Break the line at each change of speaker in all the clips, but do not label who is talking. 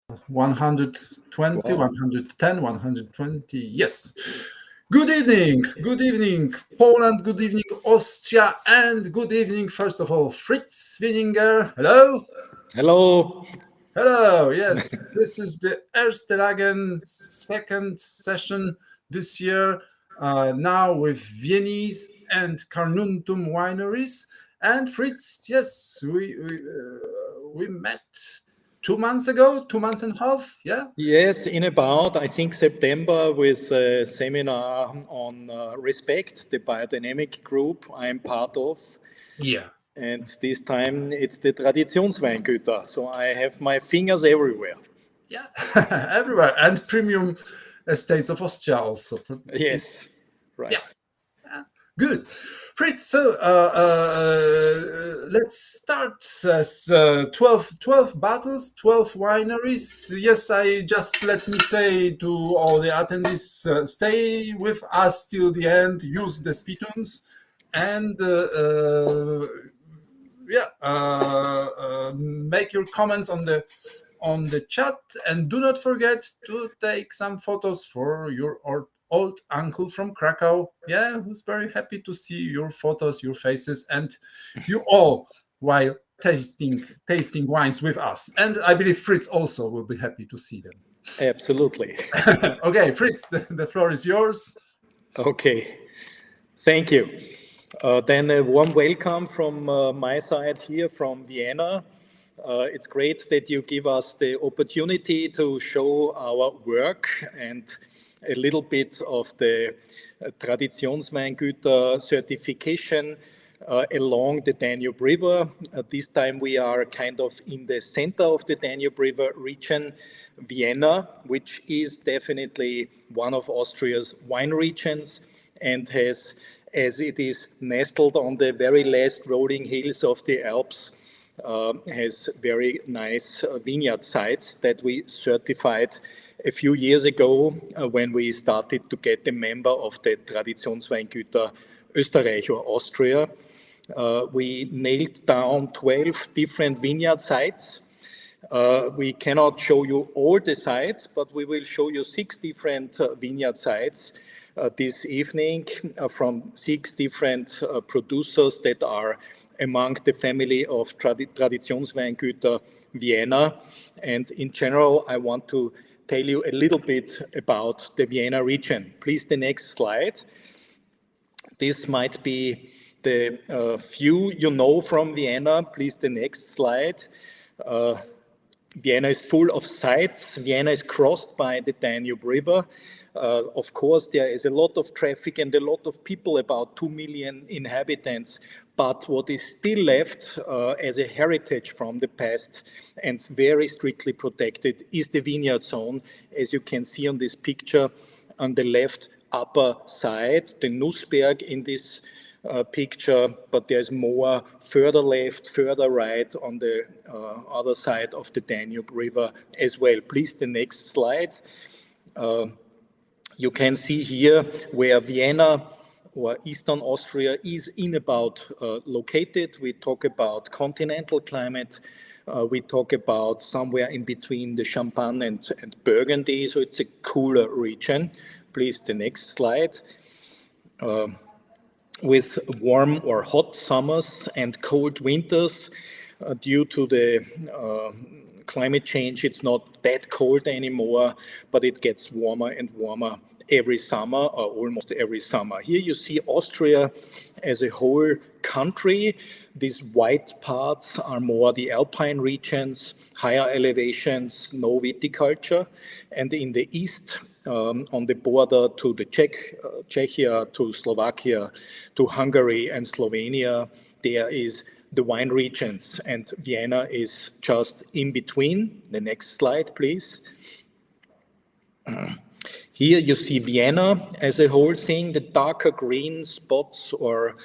120,
Wow.
110, 120. Yes. Good evening. Good evening, Poland. Good evening, Austria. And good evening, first of all, Fritz Wieninger. Hello.
Hello.
Hello. Yes, this is the Erste Lagen second session this year, now with Viennese and Carnuntum wineries. And Fritz, yes, we met 2 months ago, 2 months and a half. Yeah.
Yes, in about, I think, September with a seminar on respect, the biodynamic group I'm part of.
Yeah.
And this time it's the Traditionsweingüter. So I have my fingers everywhere.
Yeah, everywhere, and premium estates of Austria also.
Yes,
Yeah,
right.
good. Fritz, so let's start as 12 battles, 12 wineries. Yes, I just let me say to all the attendees, stay with us till the end, use the spittoons, and yeah, make your comments on the chat, and do not forget to take some photos for your old uncle from Krakow. Yeah, who's very happy to see your photos, your faces, and you all while tasting wines with us. And I believe Fritz also will be happy to see them.
Absolutely.
Okay, Fritz, the floor is yours.
Okay. Thank you. Then a warm welcome from my side here from Vienna. It's great that you give us the opportunity to show our work and a little bit of the Traditionsweingüter certification along the Danube River. This time we are kind of in the center of the Danube River region, Vienna, which is definitely one of Austria's wine regions and has, as it is nestled on the very last rolling hills of the Alps, has very nice vineyard sites that we certified a few years ago when we started to get a member of the Traditionsweingüter Österreich or Austria. We nailed down 12 different vineyard sites. We cannot show you all the sites, but we will show you 6 different vineyard sites this evening from 6 different producers that are among the family of Traditionsweingüter Vienna. And in general, I want to tell you a little bit about the Vienna region. Please, the next slide. This might be the few you know from Vienna. Please, the next slide. Vienna is full of sites. Vienna is crossed by the Danube River. Of course, there is a lot of traffic and a lot of people, about 2 million inhabitants. But what is still left as a heritage from the past and very strictly protected is the vineyard zone. As you can see on this picture on the left upper side, the Nussberg in this picture, but there's more further left, further right on the other side of the Danube River as well. Please, the next slide. You can see here where Vienna or Eastern Austria is in about located. We talk about continental climate. We talk about somewhere in between the Champagne and Burgundy, so it's a cooler region. Please, the next slide. With warm or hot summers and cold winters, due to the climate change, it's not that cold anymore, but it gets warmer and warmer every summer, or almost every summer. Here you see Austria as a whole country. These white parts are more the alpine regions, higher elevations, no viticulture. And in the east, on the border to the Czechia, to Slovakia, to Hungary and Slovenia, there is the wine regions, and Vienna is just in between. The next slide, please. Here you see Vienna as a whole thing. The darker green spots or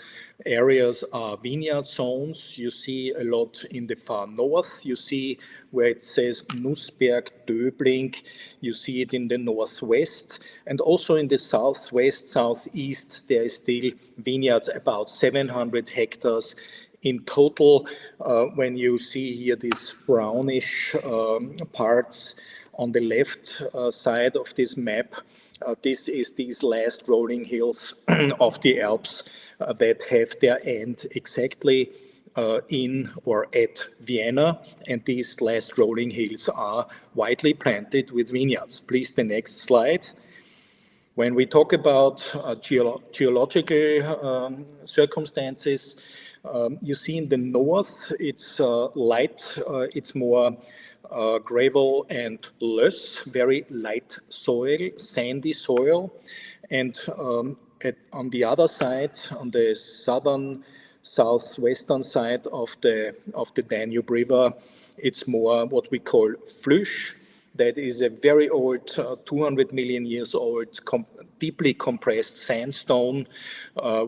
areas are vineyard zones. You see a lot in the far north. You see where it says Nussberg, Döbling. You see it in the northwest. And also in the southwest, southeast, there is still vineyards, about 700 hectares in total, when you see here these brownish parts on the left side of this map, this is these last rolling hills of the Alps that have their end exactly in or at Vienna, and these last rolling hills are widely planted with vineyards. Please, the next slide. When we talk about geological circumstances, you see in the north, it's light, it's more gravel and loess, very light soil, sandy soil. And on the other side, on the southwestern side of the Danube River, it's more what we call flush. That is a very old, 200 million years old, deeply compressed sandstone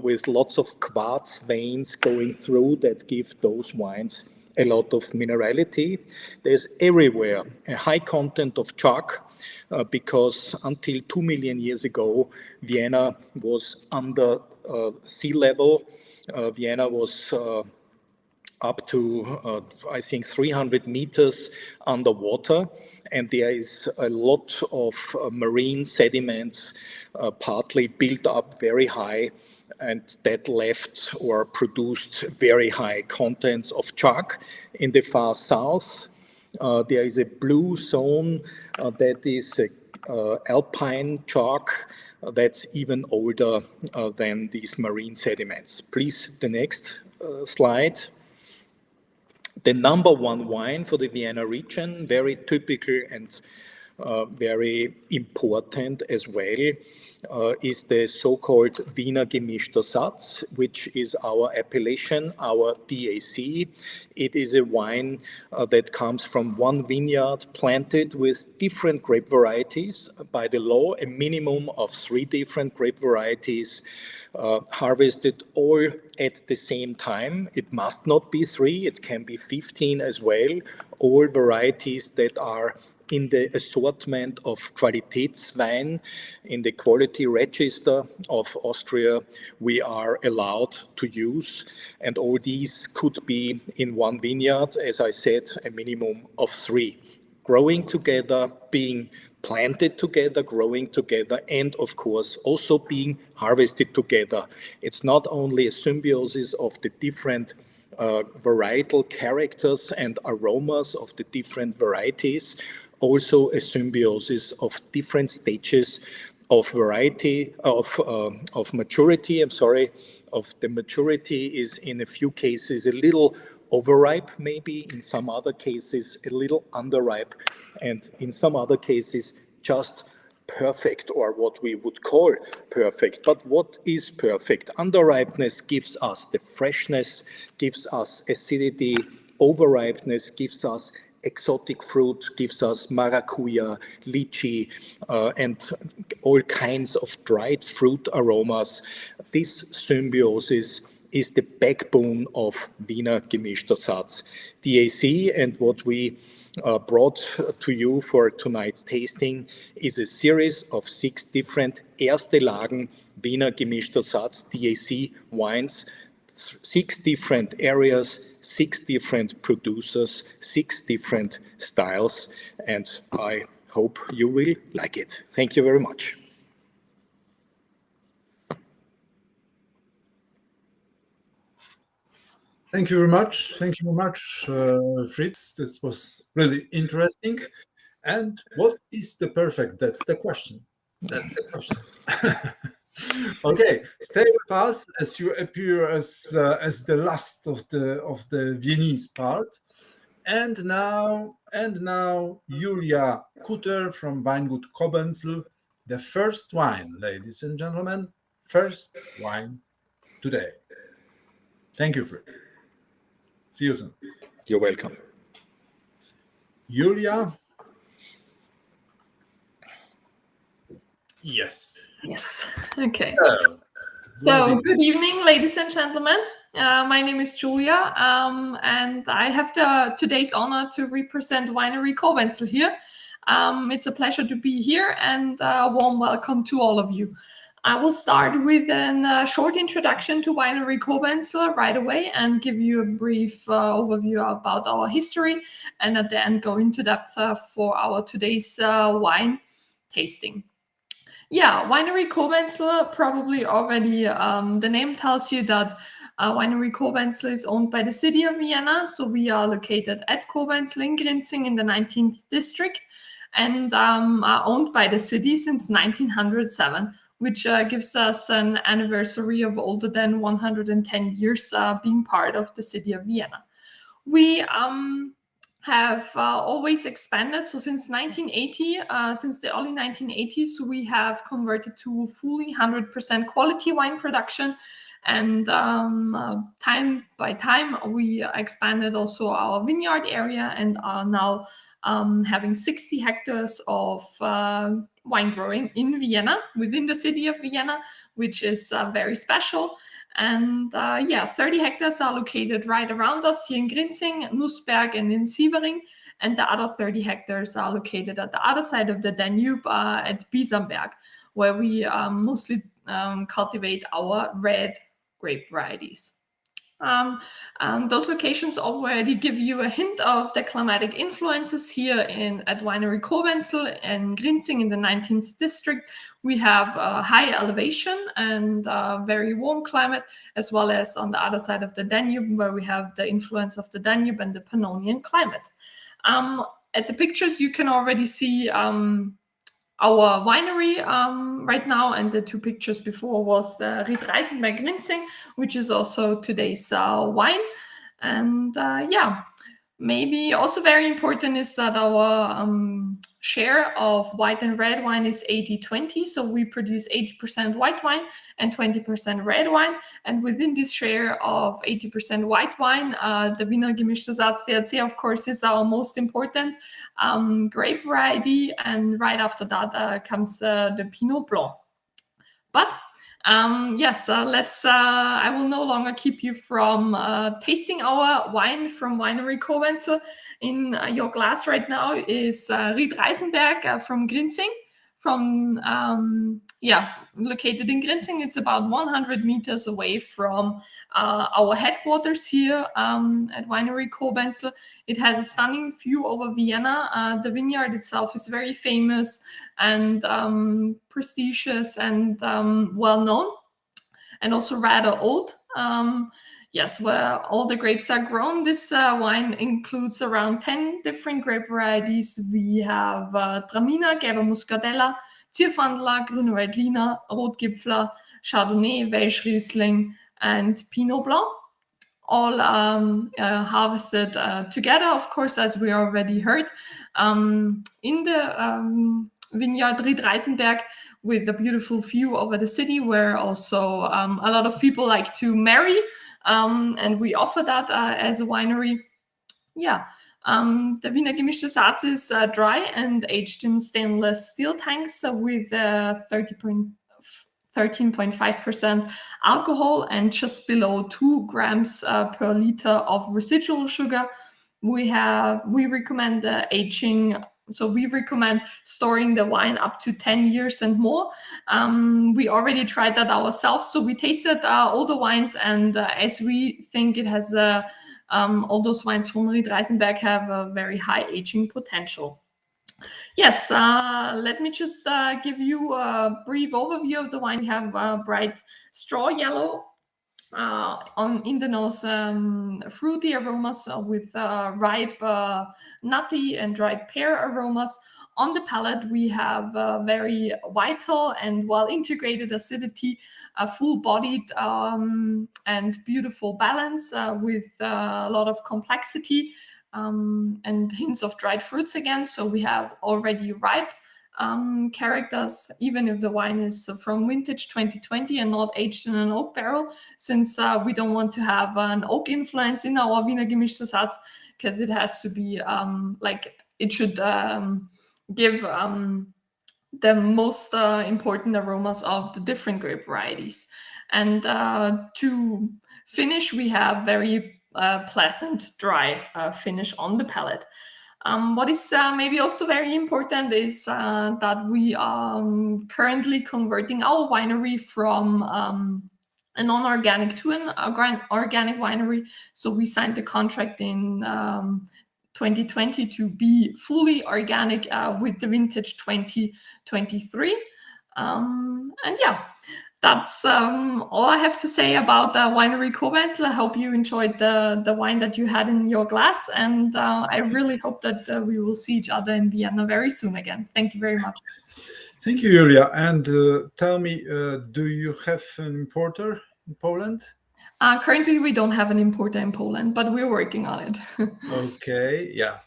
with lots of quartz veins going through that give those wines a lot of minerality. There's everywhere a high content of chalk because until 2 million years ago, Vienna was under sea level. Vienna was up to, I think, 300 meters underwater. And there is a lot of marine sediments, partly built up very high, and that left or produced very high contents of chalk. In the far south, there is a blue zone that is alpine chalk that's even older than these marine sediments. Please, the next slide. The number one wine for the Vienna region, very typical and very important as well, is the so-called Wiener Gemischter Satz, which is our appellation, our DAC. It is a wine that comes from one vineyard planted with different grape varieties. By the law, a minimum of 3 different grape varieties harvested all at the same time. It must not be 3, it can be 15 as well. All varieties that are in the assortment of Qualitätswein, in the quality register of Austria, we are allowed to use. And all these could be in one vineyard, as I said, a minimum of 3. Growing together, being planted together, growing together, and of course also being harvested together. It's not only a symbiosis of the different varietal characters and aromas of the different varieties, also a symbiosis of different stages of variety, of maturity. Of the maturity is in a few cases a little overripe, maybe in some other cases a little underripe, and in some other cases just perfect, or what we would call perfect. But what is perfect? Underripeness gives us the freshness, gives us acidity. Overripeness gives us exotic fruit, gives us maracuja, lychee, and all kinds of dried fruit aromas. This symbiosis is the backbone of Wiener Gemischter Satz DAC, and what we brought to you for tonight's tasting is a series of 6 different Erste Lagen Wiener Gemischter Satz DAC wines, 6 different areas, 6 different producers, 6 different styles, and I hope you will like it. Thank you very much.
Thank you very much. Thank you very much, Fritz. This was really interesting. And what is the perfect? That's the question. That's the question. Okay, stay with us as you appear as the last of the Viennese part. And now, Julia Kutter from Weingut Kobenzl, the first wine, ladies and gentlemen, first wine today. Thank you, Fritz. See you soon.
You're welcome.
Julia? Yes.
Yes. Okay. So, good evening, ladies and gentlemen. My name is Julia, and I have today's honor to represent Winery Kobenzl here. It's a pleasure to be here, and a warm welcome to all of you. I will start with a short introduction to Winery Kobenzl right away and give you a brief overview about our history, and at the end go into depth for our today's wine tasting. Yeah, Winery Kobenzl, probably already the name tells you that Winery Kobenzl is owned by the city of Vienna. So we are located at Kobenzl in Grinzing in the 19th district, and are owned by the city since 1907, which gives us an anniversary of older than 110 years being part of the city of Vienna. We have always expanded. So since 1980, since the early 1980s, we have converted to fully 100% quality wine production. And time by time, we expanded also our vineyard area and are now having 60 hectares of wine growing in Vienna, within the city of Vienna, which is very special. And 30 hectares are located right around us here in Grinzing, Nussberg, and in Sievering. And the other 30 hectares are located at the other side of the Danube at Biesenberg, where we mostly cultivate our red grape varieties. Those locations already give you a hint of the climatic influences here at Winery Kobenzl and Grinzing in the 19th district. We have a high elevation and a very warm climate, as well as on the other side of the Danube, where we have the influence of the Danube and the Pannonian climate. At the pictures, you can already see our winery right now, and the two pictures before was Ried Reisenberg Grinzing, which is also today's wine. And maybe also very important is that our share of white and red wine is 80-20. So we produce 80% white wine and 20% red wine. And within this share of 80% white wine, the Wiener Gemischter Satz DRC, of course, is our most important grape variety. And right after that comes the Pinot Blanc. But I will no longer keep you from tasting our wine from Winery Kobenzl. In your glass right now is Ried Reisenberg from Grinzing, located in Grinzing. It's about 100 meters away from our headquarters here at Winery Kobenzl. It has a stunning view over Vienna. The vineyard itself is very famous and prestigious and well-known, and also rather old. Where all the grapes are grown. This wine includes around 10 different grape varieties. We have Traminer, Gelber Muscatella, Zierfandler, Grüne Veltliner, Rotgipfler, Chardonnay, Welsch Riesling, and Pinot Blanc. All harvested together, of course, as we already heard, in the vineyard Ried Reisenberg, with a beautiful view over the city, where also a lot of people like to marry, and we offer that as a winery. The Wiener Gemischter Satz is dry and aged in stainless steel tanks with 13.5% alcohol and just below 2 grams per liter of residual sugar. We recommend aging. So we recommend storing the wine up to 10 years and more. We already tried that ourselves. So we tasted all the wines, and as we think it has all those wines from Ried Reisenberg have a very high aging potential. Yes, let me just give you a brief overview of the wine. We have bright straw yellow in the nose, fruity aromas with ripe nutty and dried pear aromas. On the palate, we have very vital and well-integrated acidity, a full-bodied and beautiful balance with a lot of complexity and hints of dried fruits again. So we have already ripe characters, even if the wine is from vintage 2020 and not aged in an oak barrel, since we don't want to have an oak influence in our Wiener Gemischter Satz, because it has to be it should give the most important aromas of the different grape varieties. And to finish, we have very pleasant dry finish on the palate. What is maybe also very important is that we are currently converting our winery from a non-organic to an organic winery. So we signed the contract in 2020 to be fully organic with the vintage 2023. And yeah, that's all I have to say about the winery Koblenz. I hope you enjoyed the wine that you had in your glass, and I really hope that we will see each other in Vienna very soon again. Thank you very much.
Thank you, Julia. And tell me, do you have an importer in Poland?
Currently, we don't have an importer in Poland, but we're working on it.
Okay, yeah,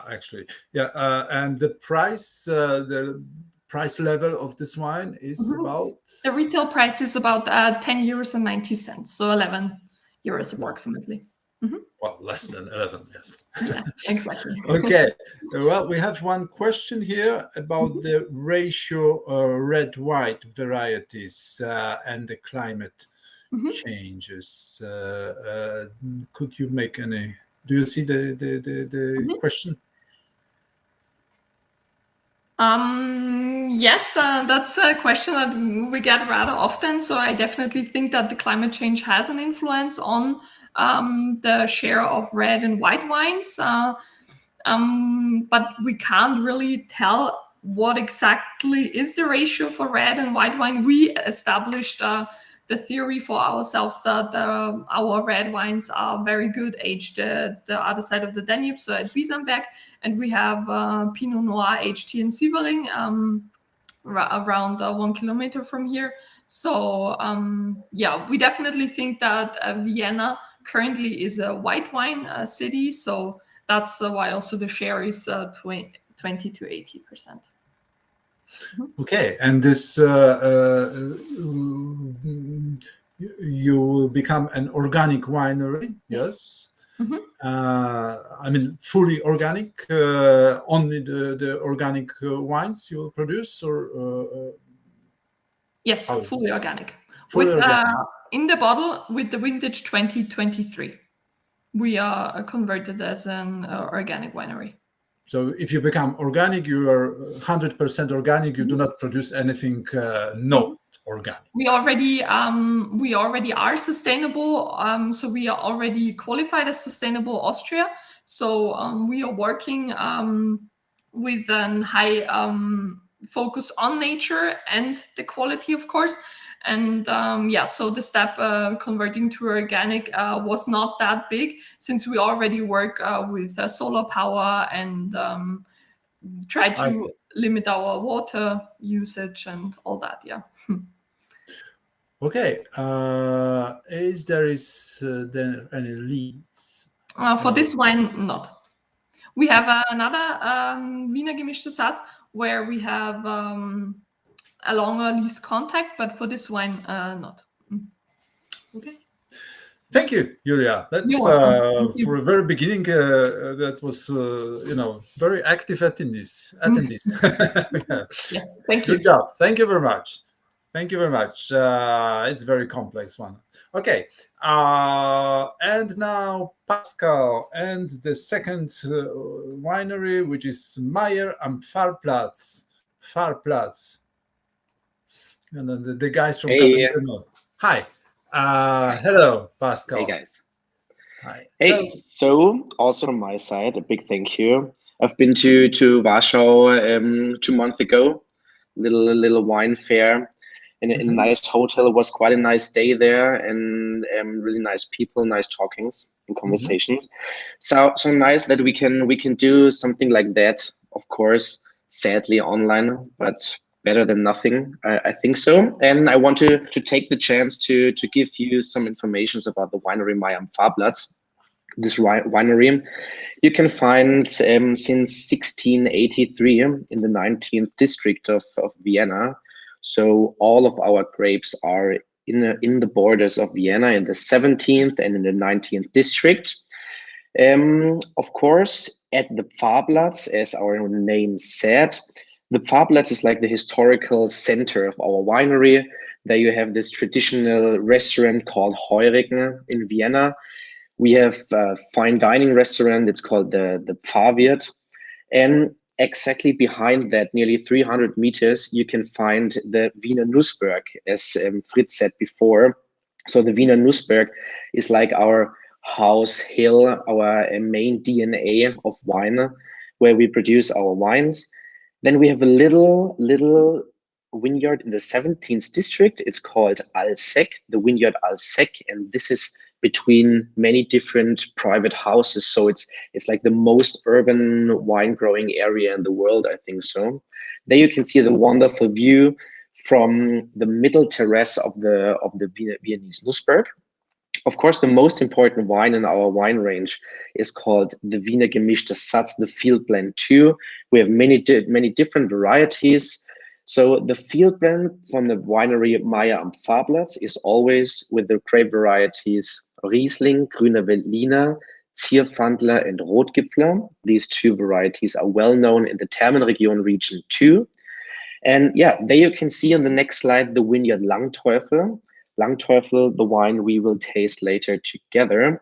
actually, yeah. And the price level of this wine is about?
The retail price is about 10 euros and 90 cents, so 11 euros approximately.
Well, less than 11, yes.
Yeah, exactly.
Okay, well, we have one question here about the ratio red-white varieties and the climate changes. Could you make any? Do you see the question?
Yes, that's a question that we get rather often. So I definitely think that the climate change has an influence on the share of red and white wines. But we can't really tell what exactly is the ratio for red and white wine. We established the theory for ourselves that our red wines are very good aged the other side of the Danube, so at Biesenberg, and we have Pinot Noir aged here in Sieverling, around 1 kilometer from here. So yeah, we definitely think that Vienna currently is a white wine city, so that's why also the share is 20 to 80%.
Okay, and this you will become an organic winery, yes? I mean, fully organic, only the organic wines you will produce, or?
Yes, fully organic.
Fully organic.
In the bottle with the vintage 2023. We are converted as an organic winery.
So if you become organic, you are 100% organic. You do not produce anything not organic.
We already are sustainable. So we are already qualified as Sustainable Austria. So we are working with a high focus on nature and the quality, of course. And yeah, so the step converting to organic was not that big, since we already work with solar power and try to limit our water usage and all that. Yeah.
Okay. Is there any leads?
For this wine, not. We have another Wiener gemischte Satz where we have a longer lease contact, but for this wine, not.
Okay. Thank you, Julia. That's for the very beginning. That was, very active attendees.
Yeah, thank you.
Good job. Thank you very much. Thank you very much. It's a very complex one. Okay. And now Pascal and the second winery, which is Meyer am Pfarrplatz. And then the guys from Carnuntum. Hi. Hello, Pascal.
Hey, guys.
Hi.
Hey, so also from my side, a big thank you. I've been to Warsaw 2 months ago, little wine fair in a nice hotel. It was quite a nice day there, and really nice people, nice talkings and conversations. So nice that we can do something like that. Of course, sadly online, but better than nothing, I think so. And I want to take the chance to give you some information about the winery Meyer am Pfarrplatz. This winery you can find since 1683 in the 19th district of Vienna. So all of our grapes are in the borders of Vienna, in the 17th and in the 19th district. Of course, at the Pfarrplatz, as our name said, the Pfarrplatz is like the historical center of our winery. There you have this traditional restaurant called Heurigen in Vienna. We have a fine dining restaurant. It's called the Pfarrwirt. And exactly behind that, nearly 300 meters, you can find the Wiener Nussberg, as Fritz said before. So the Wiener Nussberg is like our house hill, our main DNA of wine, where we produce our wines. Then we have a little vineyard in the 17th district. It's called Alsek, the vineyard Alsek, and this is between many different private houses. So it's like the most urban wine growing area in the world, I think so. There you can see the wonderful view from the middle terrace of the Viennese Nussberg. Of course, the most important wine in our wine range is called the Wiener Gemischter Satz, the Field Blend 2. We have many different varieties. So the field blend from the winery Meyer am Fahrplatz is always with the grape varieties Riesling, Grüner Veltliner, Zierpfandler, and Rotgipfler. These two varieties are well known in the Thermenregion region too. And yeah, there you can see on the next slide the vineyard Langteufel. Langteufel, the wine we will taste later together.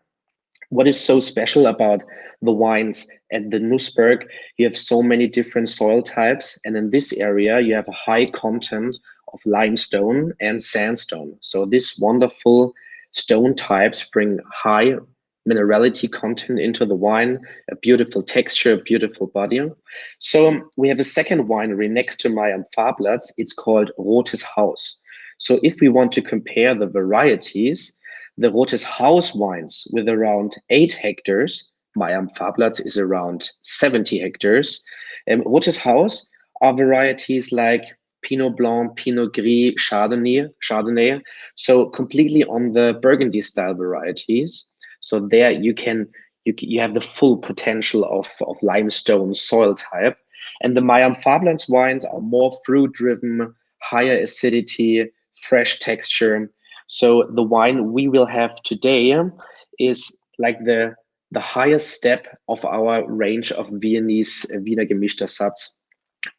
What is so special about the wines at the Nussberg? You have so many different soil types, and in this area you have a high content of limestone and sandstone. So these wonderful stone types bring high minerality content into the wine, a beautiful texture, a beautiful body. So we have a second winery next to Meyer am Fahrplatz. It's called Rotes Haus. So if we want to compare the varieties, the Rotes Haus wines with around 8 hectares, Meyer am Fahrplatz is around 70 hectares. Rotes Haus are varieties like Pinot Blanc, Pinot Gris, Chardonnay. So completely on the Burgundy style varieties. So there you have the full potential of limestone soil type. And the Meyer am Fahrplatz wines are more fruit driven, higher acidity, fresh texture. So the wine we will have today is like the highest step of our range of Viennese Wiener Gemischter Satz.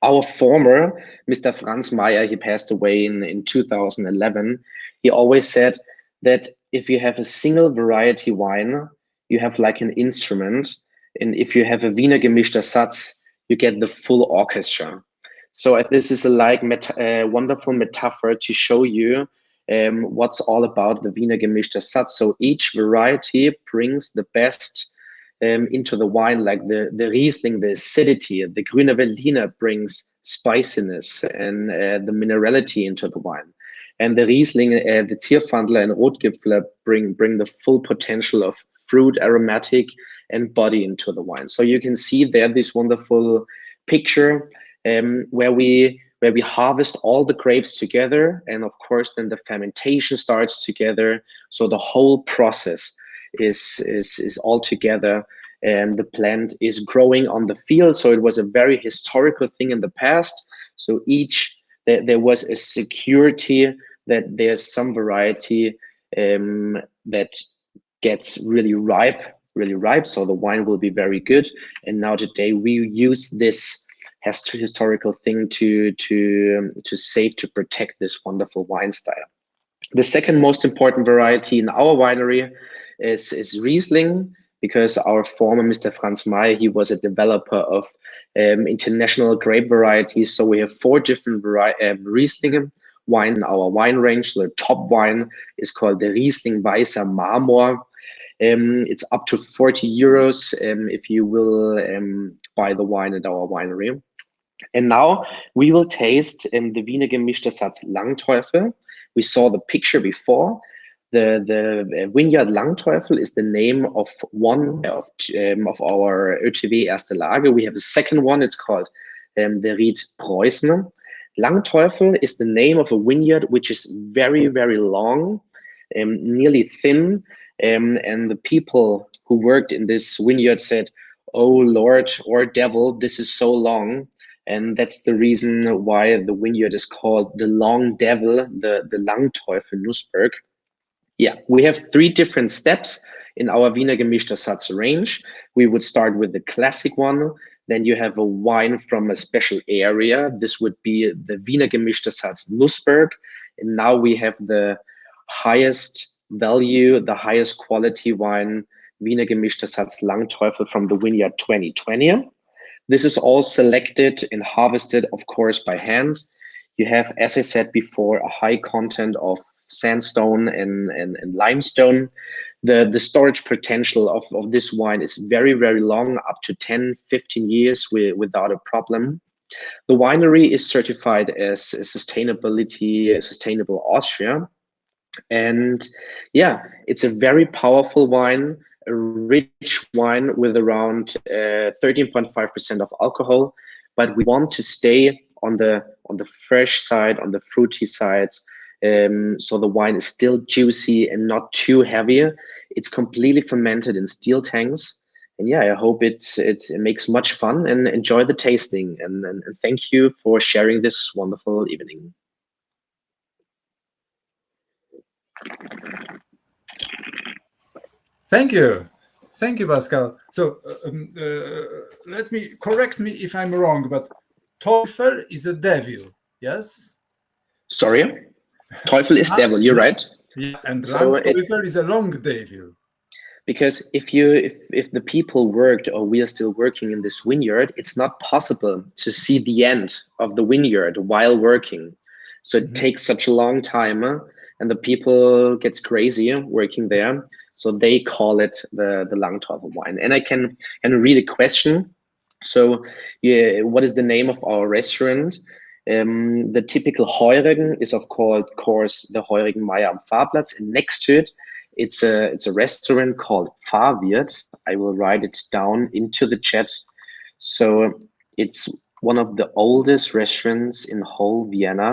Our former Mr. Franz Meyer, he passed away in 2011. He always said that if you have a single variety wine, you have like an instrument. And if you have a Wiener Gemischter Satz, you get the full orchestra. So this is a wonderful metaphor to show you what's all about the Wiener Gemischter Satz. So each variety brings the best into the wine, like the Riesling, the acidity. The Grüner Veltliner brings spiciness and the minerality into the wine. And the Riesling, the Zierpfandler and Rotgipfler bring the full potential of fruit, aromatic, and body into the wine. So you can see there this wonderful picture where we harvest all the grapes together, and of course then the fermentation starts together. So the whole process is all together, and the plant is growing on the field. So it was a very historical thing in the past. So there was a security that there's some variety that gets really ripe, so the wine will be very good. And now today we use this historical thing to save, to protect this wonderful wine style. The second most important variety in our winery is Riesling, because our former Mr. Franz Meyer, he was a developer of international grape varieties. So we have 4 different Riesling wines in our wine range. So the top wine is called the Riesling Weißer Marmor. It's up to 40 euros if you will buy the wine at our winery. And now we will taste the Wiener Gemischter Satz Langteufel. We saw the picture before. The vineyard Langteufel is the name of one of our ÖTW Erste Lage. We have a second one. It's called the Ried Preußen. Langteufel is the name of a vineyard which is very, very long, nearly thin. And the people who worked in this vineyard said, "Oh Lord or devil, this is so long." And that's the reason why the vineyard is called the Long Devil, the Langteufel Nussberg. Yeah, we have 3 different steps in our Wiener Gemischter Satz range. We would start with the classic one. Then you have a wine from a special area. This would be the Wiener Gemischter Satz Nussberg. And now we have the highest value, the highest quality wine, Wiener Gemischter Satz Langteufel from the vineyard 2020. This is all selected and harvested, of course, by hand. You have, as I said before, a high content of sandstone and limestone. The storage potential of this wine is very, very long, up to 10, 15 years without a problem. The winery is certified as sustainable Austria. And yeah, it's a very powerful wine, a rich wine with around 13.5% of alcohol. But we want to stay on the fresh side, on the fruity side. So the wine is still juicy and not too heavy. It's completely fermented in steel tanks. And yeah, I hope it makes much fun, and enjoy the tasting. And thank you for sharing this wonderful evening.
Thank you. Thank you, Pascal. So let me correct me if I'm wrong, but Teufel is a devil, yes?
Sorry? Teufel is devil, you're right.
Yeah, and
So
Teufel is a long devil.
Because if the people worked, or we are still working in this vineyard, it's not possible to see the end of the vineyard while working. So it takes such a long time, and the people gets crazy working there. So they call it the Langteufel wine. And I can read a question. So yeah, what is the name of our restaurant? The typical Heurigen is of course the Heurigen Meier am Pfarrplatz, and next to it, it's a restaurant called Pfarrwirt. I will write it down into the chat. So it's one of the oldest restaurants in whole Vienna.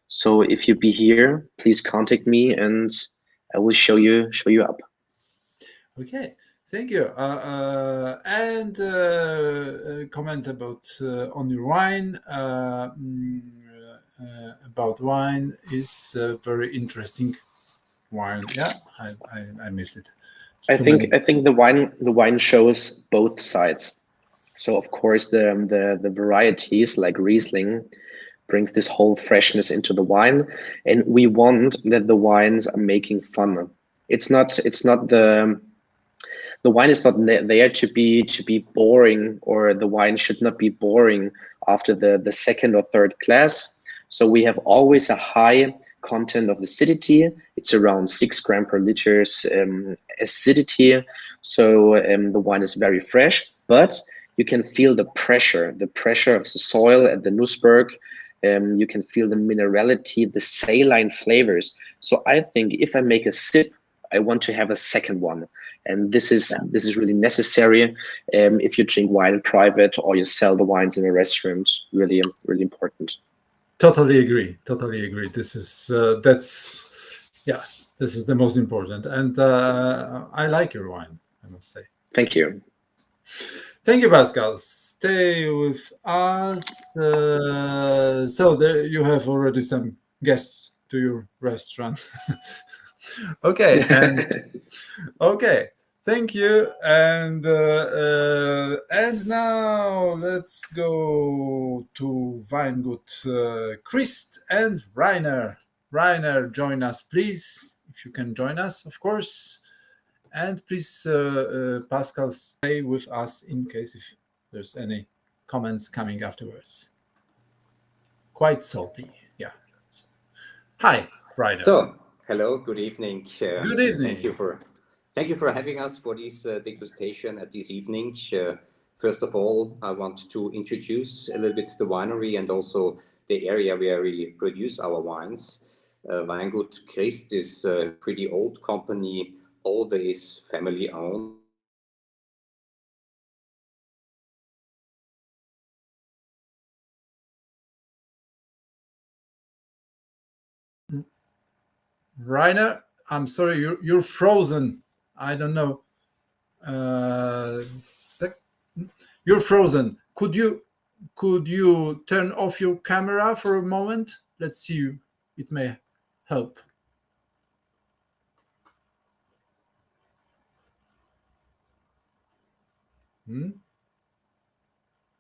So if you be here, please contact me, and I will show you up.
Okay, thank you. And a comment about on your wine. About wine is very interesting wine. Yeah, I missed it.
I think the wine shows both sides. So of course the varieties like Riesling brings this whole freshness into the wine, and we want that the wines are making fun. It's not the wine is not there to be boring, or the wine should not be boring after the second or third glass. So we have always a high content of acidity. It's around 6 grams per liters acidity. So the wine is very fresh, but you can feel the pressure of the soil at the Nussberg. You can feel the minerality, the saline flavors. So I think if I make a sip, I want to have a second one. And this is really necessary if you drink wine in private, or you sell the wines in a restaurant. Really, really important.
Totally agree. This is this is the most important, and I like your wine, I must say.
Thank you.
Thank you, Pascal. Stay with us. So there you have already some guests to your restaurant. Okay, and okay, thank you, and now let's go to Weingut Christ and Rainer. Rainer, join us, please, if you can join us, of course. And please, Pascal, stay with us in case if there's any comments coming afterwards. Quite salty, yeah. Hi, Rainer.
So, hello, good evening.
Good evening.
Thank you for having us for this degustation at this evening. First of all, I want to introduce a little bit the winery and also the area where we produce our wines. Weingut Christ is a pretty old company, always family owned.
Rainer, I'm sorry, you're frozen. I don't know. You're frozen. Could you turn off your camera for a moment? Let's see. It may help.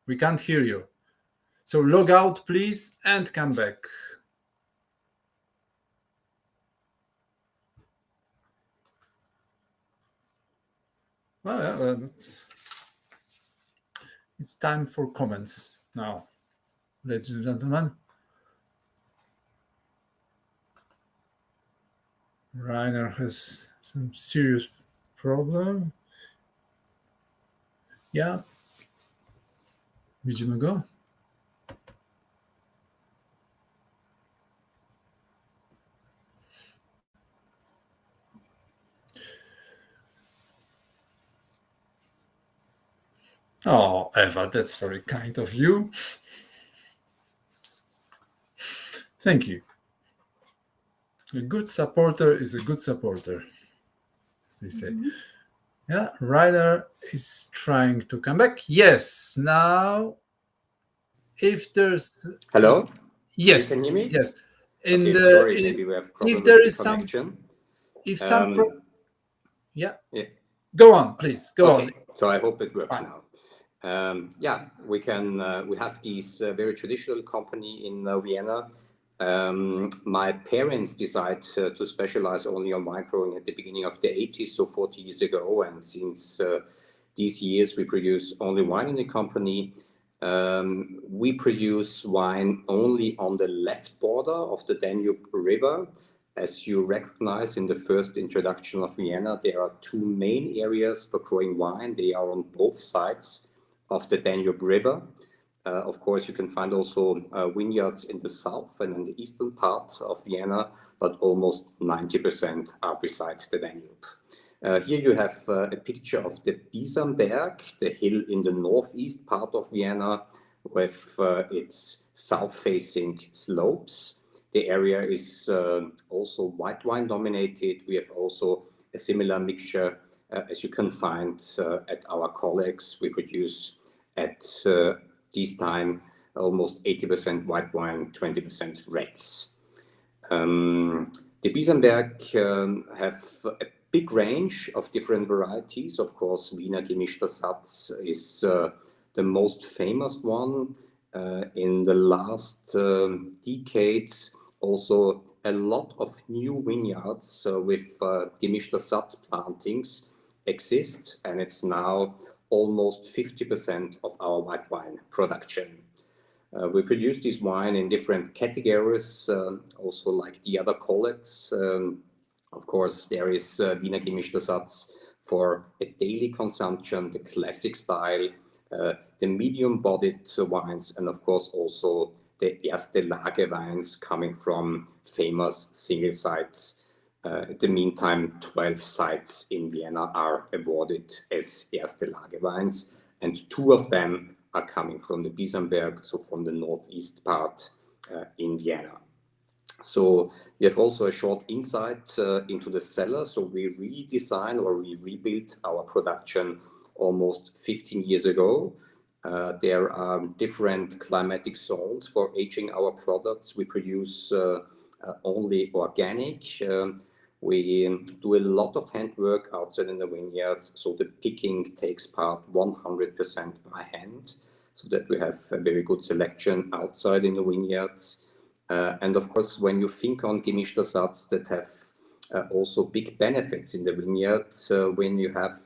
We can't hear you. So log out, please, and come back. Well, it's time for comments now, ladies and gentlemen. Rainer has some serious problem. Ja. Widzimy go? Oh, Eva, that's very kind of you. Thank you. A good supporter is a good supporter, as they say. Yeah, Rainer is trying to come back. Yes, now, if there's...
Hello?
Yes.
You can hear me?
Yes.
Okay, sorry, maybe we have problem
if there
with
is
the connection.
Yeah.
Yeah.
Go on, please. Go on.
So I hope it works
Fine.
now. Yeah, we have this very traditional company in Vienna. My parents decided to specialize only on wine growing at the beginning of the 80s, so 40 years ago. And since these years, we produce only wine in the company. We produce wine only on the left border of the Danube River. As you recognize in the first introduction of Vienna, there are two main areas for growing wine. They are on both sides of the Danube River. Of course, you can find also vineyards in the south and in the eastern part of Vienna, but almost 90% are beside the Danube. Here you have a picture of the Bisamberg, the hill in the northeast part of Vienna, with its south-facing slopes. The area is also white wine dominated. We have also a similar mixture as you can find at our colleagues. We produce at this time almost 80% white wine, 20% reds. The Bisamberg have a big range of different varieties. Of course, Wiener Gemischter Satz is the most famous one. In the last decades, also a lot of new vineyards with Gemischter Satz plantings exist, and it's now almost 50% of our white wine production. We produce this wine in different categories, also like the other colleagues. Of course, there is Wiener Gemischter Satz for a daily consumption, the classic style, the medium-bodied wines, and of course also the Erste Lage wines coming from famous single sites. At the meantime, 12 sites in Vienna are awarded as Erste Lage wines, and 2 of them are coming from the Bisamberg, so from the northeast part in Vienna. So we have also a short insight into the cellar. So we redesigned or we rebuilt our production almost 15 years ago. There are different climatic zones for aging our products. We produce only organic. We do a lot of handwork outside in the vineyards, so the picking takes part 100% by hand, so that we have a very good selection outside in the vineyards. And of course, when you think on Gemischter Satz that have also big benefits in the vineyard, when you have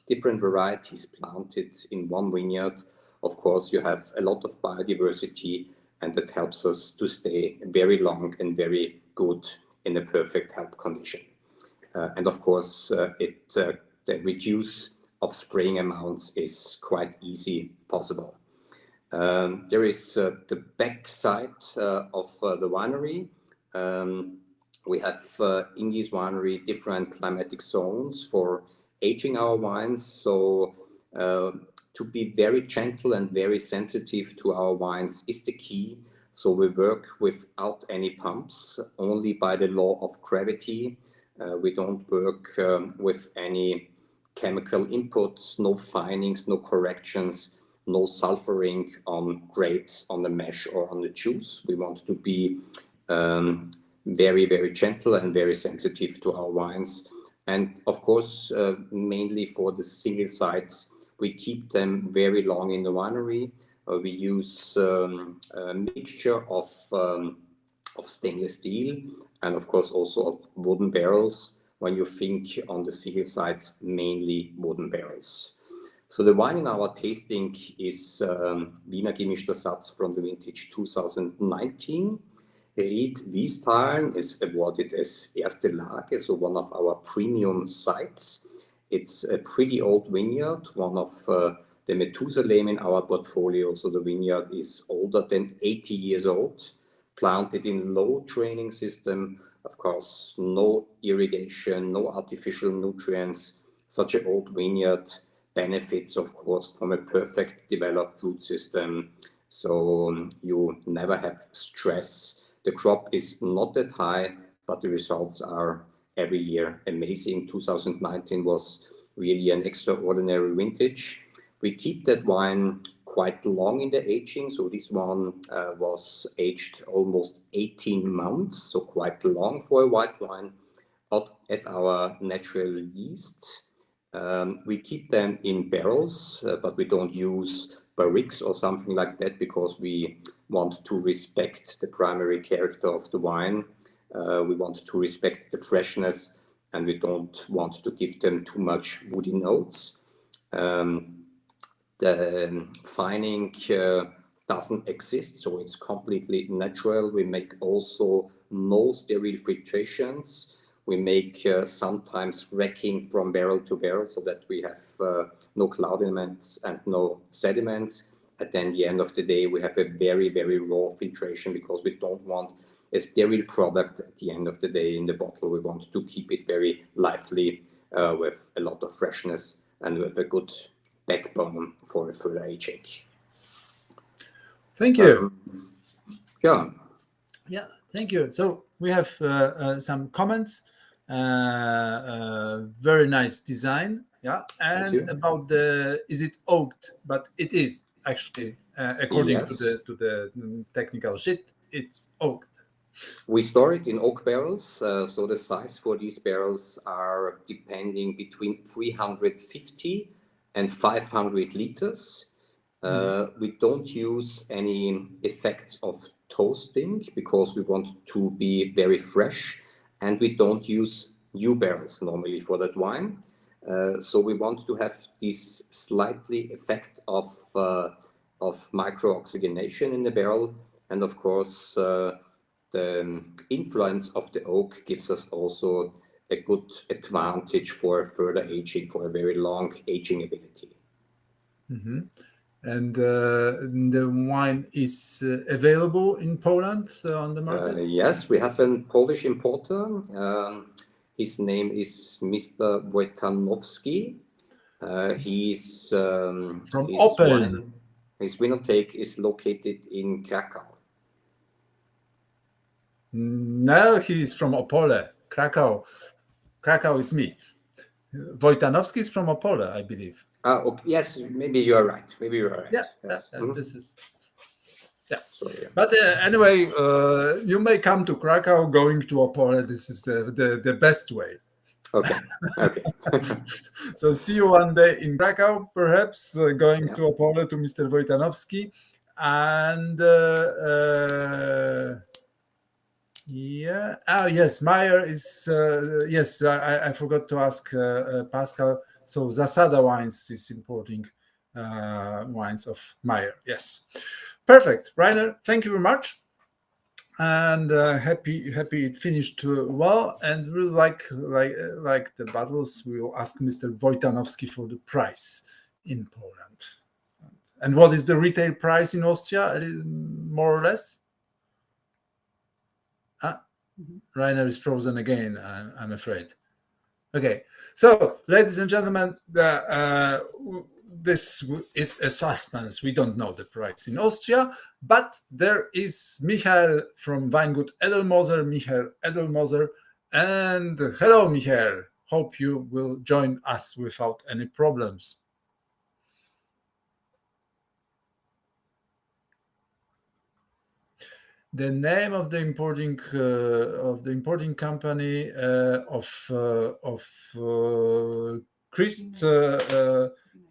different varieties planted in one vineyard, of course, you have a lot of biodiversity, and that helps us to stay very long and very good in a perfect health condition. And of course, the reduce of spraying amounts is quite easy possible. There is the back side of the winery. We have in this winery different climatic zones for aging our wines. So to be very gentle and very sensitive to our wines is the key. So we work without any pumps, only by the law of gravity. We don't work with any chemical inputs, no finings, no corrections, no sulfuring on grapes, on the mash or on the juice. We want to be very, very gentle and very sensitive to our wines. And of course, mainly for the single sites, we keep them very long in the winery. We use a mixture of stainless steel and of course also of wooden barrels. When you think on the single sites, mainly wooden barrels. So the wine in our tasting is Wiener gemischter Satz from the vintage 2019. Ried Wiesthalen is awarded as Erste Lage, so one of our premium sites. It's a pretty old vineyard, one of the Methusalem in our portfolio. So the vineyard is older than 80 years old, planted in low draining system, of course, no irrigation, no artificial nutrients. Such an old vineyard benefits, of course, from a perfect developed root system. So you never have stress. The crop is not that high, but the results are every year amazing. 2019 was really an extraordinary vintage. We keep that wine quite long in the aging. So this one was aged almost 18 months, so quite long for a white wine at our natural yeast. We keep them in barrels, but we don't use barriques or something like that because we want to respect the primary character of the wine. We want to respect the freshness, and we don't want to give them too much woody notes. The fining doesn't exist, so it's completely natural. We make also no sterile filtrations. We make sometimes racking from barrel to barrel so that we have no cloud elements and no sediments. At then the end of the day, we have a very, very raw filtration because we don't want a sterile product at the end of the day in the bottle. We want to keep it very lively with a lot of freshness and with a good backbone for further aging.
Thank you.
Yeah.
Yeah, thank you. So we have some comments. Very nice design. Yeah, and about is it oaked? But it is actually according
Yes.
to the technical sheet. It's oaked.
We store it in oak barrels. So the size for these barrels are depending between 350 and 500 liters. We don't use any effects of toasting because we want to be very fresh, and we don't use new barrels normally for that wine. So we want to have this slightly effect of micro-oxygenation in the barrel, and of course the influence of the oak gives us also a good advantage for further aging, for a very long aging ability.
Mm-hmm. And the wine is available in Poland on the market?
Yes, we have a Polish importer. His name is Mr. Wojtanowski. He's
from Opel.
His winothek is located in Krakow.
No, he's from Opole. Krakow. Krakow is me. Wojtanowski is from Opole, I believe.
Okay. Yes, maybe you are right.
Yeah,
yes.
This is. Yeah.
Sorry.
But anyway, you may come to Krakow going to Opole. This is the best way.
Okay.
So see you one day in Krakow, perhaps going to Opole to Mr. Wojtanowski. And yes, Meyer is, yes, I forgot to ask Pascal. So Zasada Wines is importing wines of Meyer. Yes. Perfect. Rainer, thank you very much. And happy it finished well. And we'll like the bottles, we will ask Mr. Wojtanowski for the price in Poland. And what is the retail price in Austria, more or less? Rainer is frozen again, I'm afraid. Okay, so ladies and gentlemen, this is a suspense. We don't know the price in Austria, but there is Michael from Weingut Edelmoser, Michael Edelmoser. And hello, Michael. Hope you will join us without any problems. The name of the importing company of Christ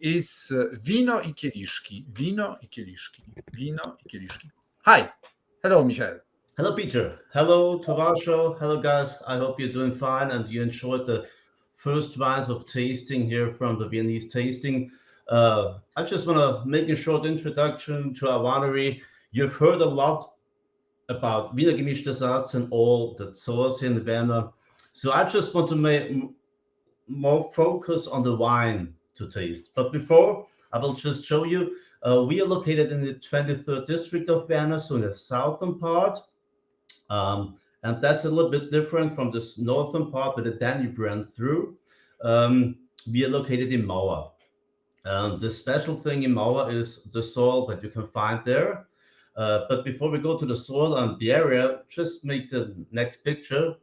is Wino i Kieliszki. Wino i Kieliszki. Hi. Hello, Michael.
Hello, Peter. Hello to Warsaw. Hello, guys. I hope you're doing fine and you enjoyed the first wines of tasting here from the Viennese tasting. I just want to make a short introduction to our winery. You've heard a lot about Wiener Gemischter Satz and all the source in Vienna. So I just want to make more focus on the wine to taste. But before, I will just show you, we are located in the 23rd district of Vienna, so in the southern part. And that's a little bit different from the northern part where the Danube ran through. We are located in Mauer. The special thing in Mauer is the soil that you can find there. But before we go to the soil and the area, just make the next picture.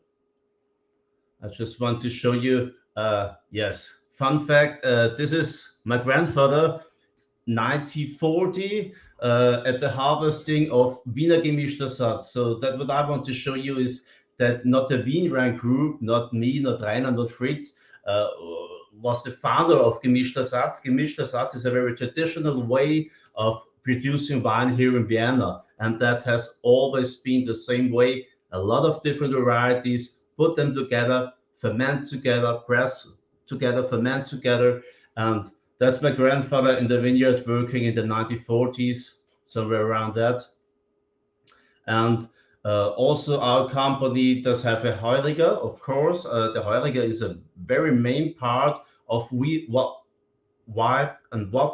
I just want to show you, yes, fun fact, this is my grandfather, 1940, at the harvesting of Wiener Gemischter Satz. So that what I want to show you is that not the Wienwein group, not me, not Rainer, not Fritz, was the founder of Gemischter Satz. Gemischter Satz is a very traditional way of producing wine here in Vienna, and that has always been the same way. A lot of different varieties, put them together, ferment together, press together, ferment together, and that's my grandfather in the vineyard working in the 1940s, somewhere around that. And also our company does have a Heuriger, of course. The Heuriger is a very main part of what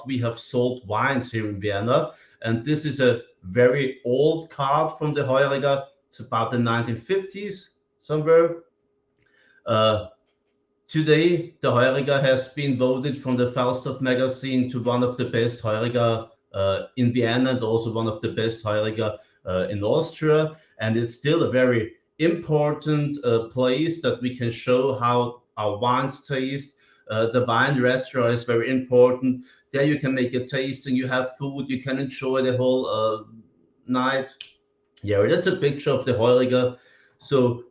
we have sold wines here in Vienna. And this is a very old card from the Heuriger. It's about the 1950s, somewhere. Today, the Heuriger has been voted from the Falstaff magazine to one of the best Heuriger in Vienna and also one of the best Heuriger in Austria. And it's still a very important place that we can show how our wines taste. The wine restaurant is very important. There you can make a tasting, you have food, you can enjoy the whole night. Yeah, that's a picture of the Heuriger. So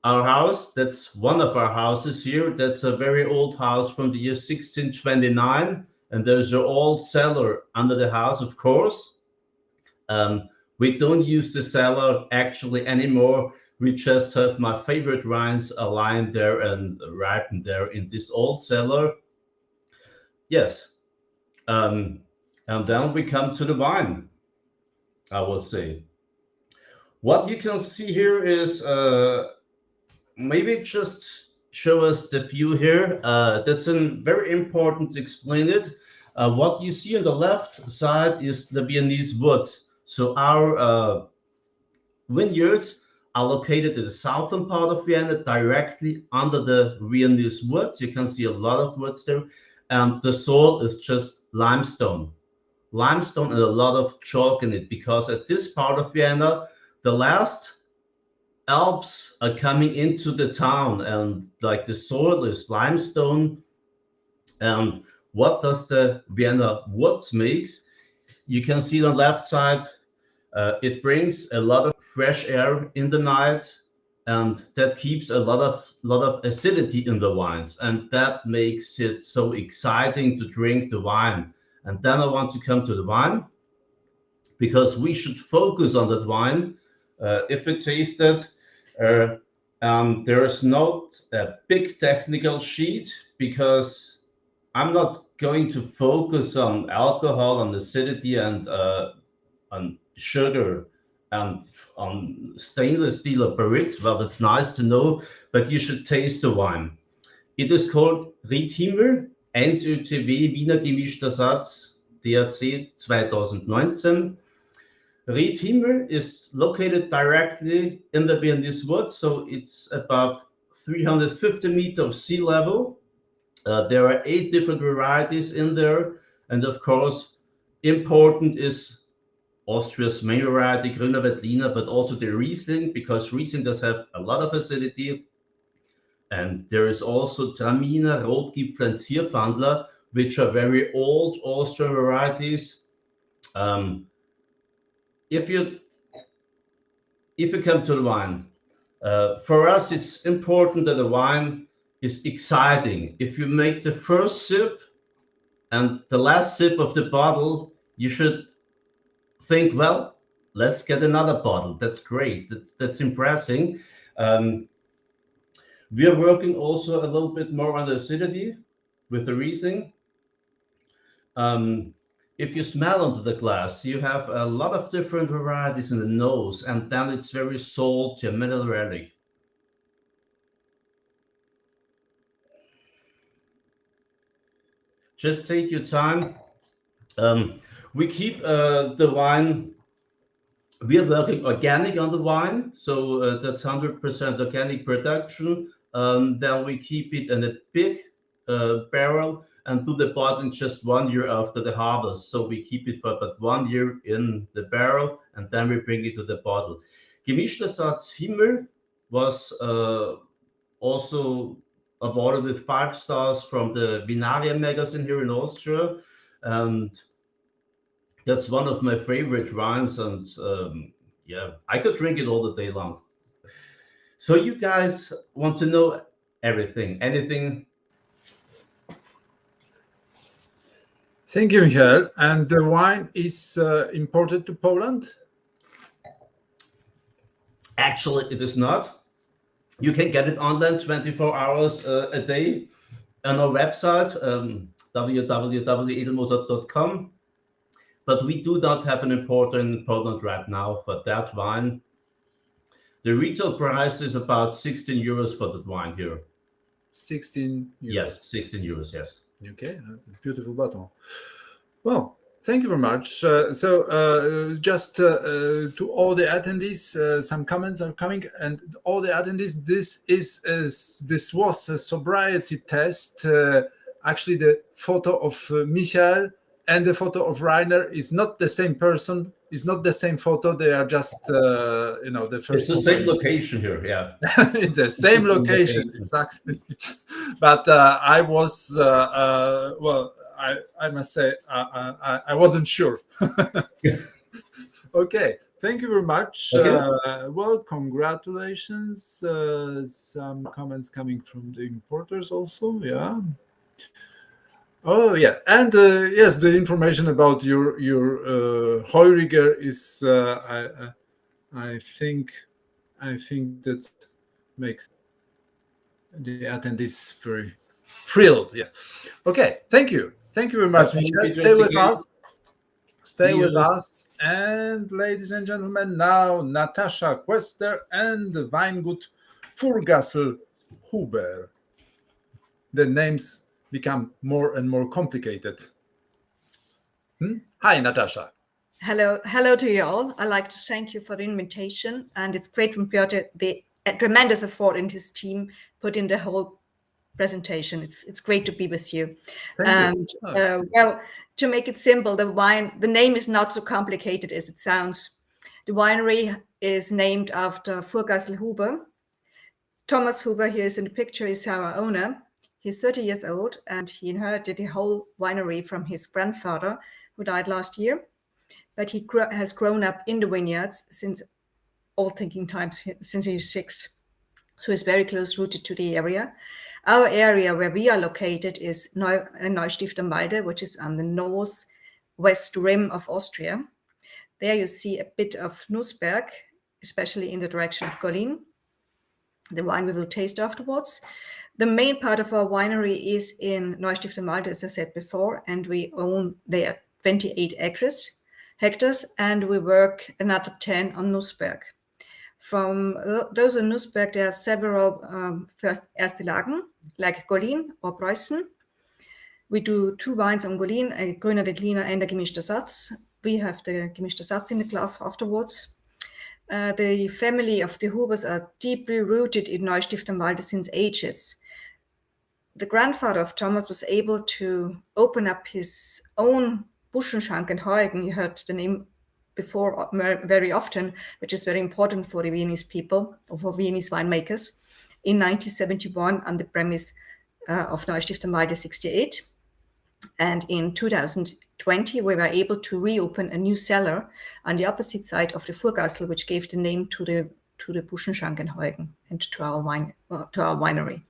our house, that's one of our houses here. That's a very old house from the year 1629. And there's an old cellar under the house, of course. We don't use the cellar actually anymore. We just have my favorite wines aligned there and ripened there in this old cellar. Yes. And then we come to the wine, I will say. What you can see here is maybe just show us the view here. That's very important to explain it. What you see on the left side is the Viennese woods. So our vineyards are located in the southern part of Vienna, directly under the Viennese woods. You can see a lot of woods there. And the soil is just limestone. Limestone and a lot of chalk in it, because at this part of Vienna, the last Alps are coming into the town, and like the soil is limestone. And what does the Vienna woods makes? You can see on the left side, it brings a lot of fresh air in the night, and that keeps a lot of acidity in the wines, and that makes it so exciting to drink the wine. And then I want to come to the wine, because we should focus on that wine. If we taste it, there is not a big technical sheet, because I'm not going to focus on alcohol, on acidity, and on sugar, and on stainless steel or barriques. Well, that's nice to know, but you should taste the wine. It is called Riedhimmel 1ÖTW Wiener Gemischter Satz DRC 2019. Riedhimmel is located directly in the Viennese woods, so it's about 350 meters of sea level. There are 8 different varieties in there, and of course, important is Austria's main variety, Grüner Veltliner, but also the Riesling, because Riesling does have a lot of acidity. And there is also Traminer, Rotgipfel, and Zierpfandler, which are very old Austrian varieties. If you come to the wine, for us, it's important that the wine is exciting. If you make the first sip and the last sip of the bottle, you should think, well, let's get another bottle. That's great. That's impressive. We are working also a little bit more on the acidity with the Riesling. If you smell onto the glass, you have a lot of different varieties in the nose, and then it's very salty and mineralic. Just take your time. We keep the wine. We are working organic on the wine, so that's 100% organic production. Then we keep it in a big barrel and do the bottling just 1 year after the harvest. So we keep it for about 1 year in the barrel, and then we bring it to the bottle. Gemischter Satz Himmel was also awarded with 5 stars from the Vienna magazine here in Austria, and that's one of my favorite wines. And yeah, I could drink it all the day long. So you guys want to know everything, anything?
Thank you, Michael. And the wine is imported to Poland?
Actually, it is not. You can get it online 24 hours a day on our website, www.edelmozart.com. But we do not have an importer in Poland right now for that wine. The retail price is about 16 euros for that wine here.
16 euros.
Yes, 16 euros, yes.
Okay, that's a beautiful bottle. Well, thank you very much. Just to all the attendees, some comments are coming, and all the attendees, this was a sobriety test. Actually, the photo of Michael and the photo of Rainer is not the same person. It's not the same photo. They are just, the first.
It's the same location here, yeah.
It's the same location, exactly. But I was, I must say, I wasn't sure. Okay, thank you very much.
Okay.
Well, congratulations. Some comments coming from the importers also, yeah. Oh yeah, and yes, the information about your Heuriger is, I think that makes the attendees very thrilled. Yes. Okay. Thank you very much, Michael. Stay with us. Stay with us. And ladies and gentlemen, now Natasha Quester and Weingut Furgassel Huber. The names become more and more complicated. Hi, Natasha.
Hello to you all. I'd like to thank you for the invitation, and it's great from Piotr, the tremendous effort and his team put in the whole presentation. It's great to be with you.
Thank
you. Well, to make it simple, the name is not so complicated as it sounds. The winery is named after Furgassel Huber. Thomas Huber, here is in the picture, is our owner. He's 30 years old, and he inherited the whole winery from his grandfather, who died last year. But he has grown up in the vineyards since old thinking times, since he was 6. So he's very close rooted to the area. Our area where we are located is Neustift-am-Walde, which is on the northwest rim of Austria. There you see a bit of Nussberg, especially in the direction of Golin, the wine we will taste afterwards. The main part of our winery is in Neustift-am-Walde, as I said before, and we own there 28 hectares, and we work another 10 on Nussberg. From those on Nussberg, there are several first Erste Lagen, like Golin or Preußen. We do 2 wines on Golin, a Grüner Veltliner and a Gemischter Satz. We have the Gemischter Satz in the glass afterwards. The family of the Hubers are deeply rooted in Neustift-am-Walde since ages. The grandfather of Thomas was able to open up his own Buschenschank and Heugen. You heard the name before very often, which is very important for the Viennese people, or for Viennese winemakers, in 1971 on the premise of Neustift-am-Walde 68. And in 2020, we were able to reopen a new cellar on the opposite side of the Furgassel, which gave the name to the Buschenschank and Heugen and to our winery.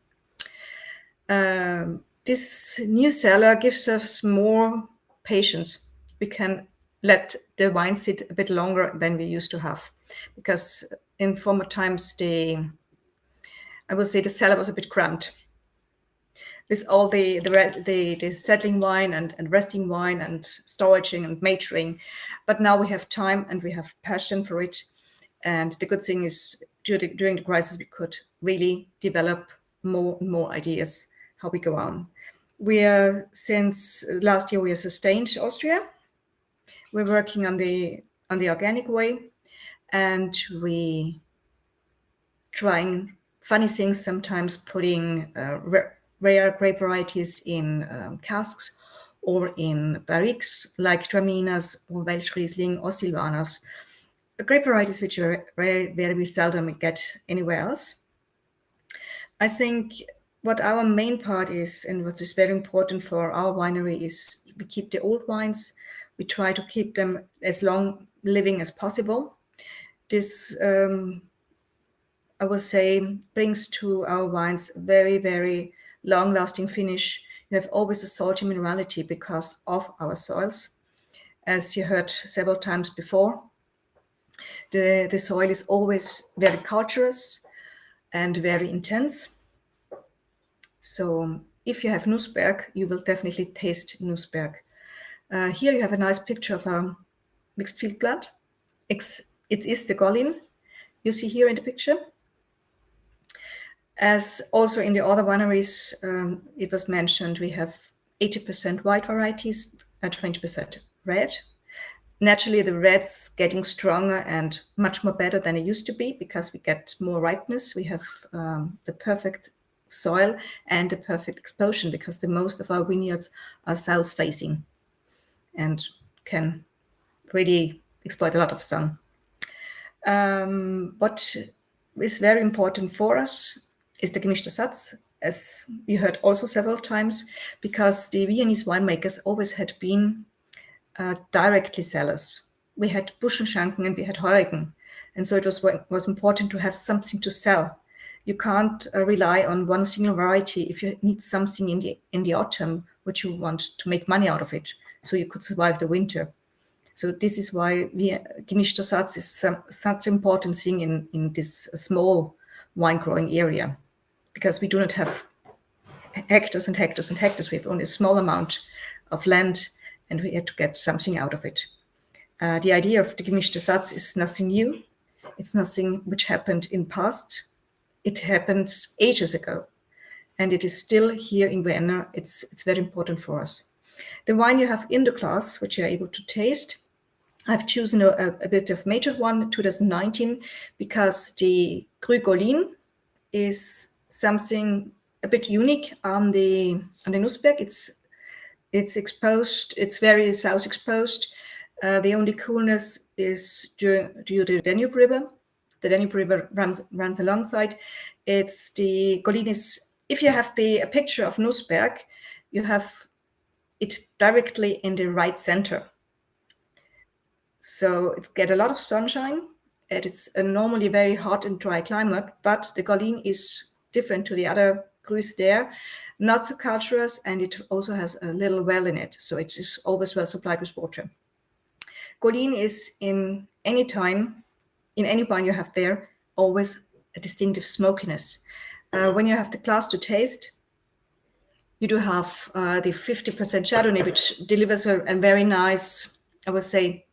This new cellar gives us more patience. We can let the wine sit a bit longer than we used to have, because in former times I would say the cellar was a bit cramped. with all the settling wine and resting wine and storaging and maturing. But now we have time and we have passion for it. And the good thing is during the crisis, we could really develop more and more ideas how we go on. We are, since last year, we are sustained Austria. We're working on the organic way, and we trying funny things, sometimes putting rare grape varieties in casks or in barriques, like Traminas or Welsh Riesling or Silvanas. Grape varieties which are very seldom get anywhere else. I think what our main part is, and what is very important for our winery, is we keep the old wines. We try to keep them as long living as possible. This, I would say, brings to our wines very, very long-lasting finish. You have always a salty minerality because of our soils. As you heard several times before, the soil is always very culturous and very intense. So if you have Nussberg, you will definitely taste Nussberg. Here you have a nice picture of a mixed field plant. It is the Golin you see here in the picture. As also in the other wineries, it was mentioned, we have 80% white varieties and 20% red. Naturally, the red's getting stronger and much more better than it used to be because we get more ripeness. We have the perfect soil and the perfect exposure because the most of our vineyards are south facing and can really exploit a lot of sun. What is very important for us is the gemischter Satz, as you heard also several times, because the Viennese winemakers always had been directly sellers. We had Buschenschanken and we had Heurigen. And so it was important to have something to sell. You can't rely on one single variety if you need something in the autumn, which you want to make money out of it, so you could survive the winter. So this is why gemischter Satz is such an important thing in this small wine growing area, because we do not have hectares and hectares and hectares. We have only a small amount of land, and we had to get something out of it. The idea of the gemischter Satz is nothing new. It's nothing which happened in past. It happened ages ago, and it is still here in Vienna. It's very important for us. The wine you have in the glass, which you're able to taste, I've chosen a bit of major one, 2019, because the Cru Golin is something a bit unique on the Nussberg. It's exposed. It's very south exposed. The only coolness is due to the Danube River. The Danube River runs alongside. It's the Golin is. If you have a picture of Nussberg, you have it directly in the right center. So it's get a lot of sunshine. It's a normally very hot and dry climate, but the Golin is different to the other crus there, not so culturous, and it also has a little well in it. So it is always well supplied with water. Golin is in any time, in any wine you have there, always a distinctive smokiness. When you have the glass to taste, you do have the 50% Chardonnay, which delivers a very nice, I would say,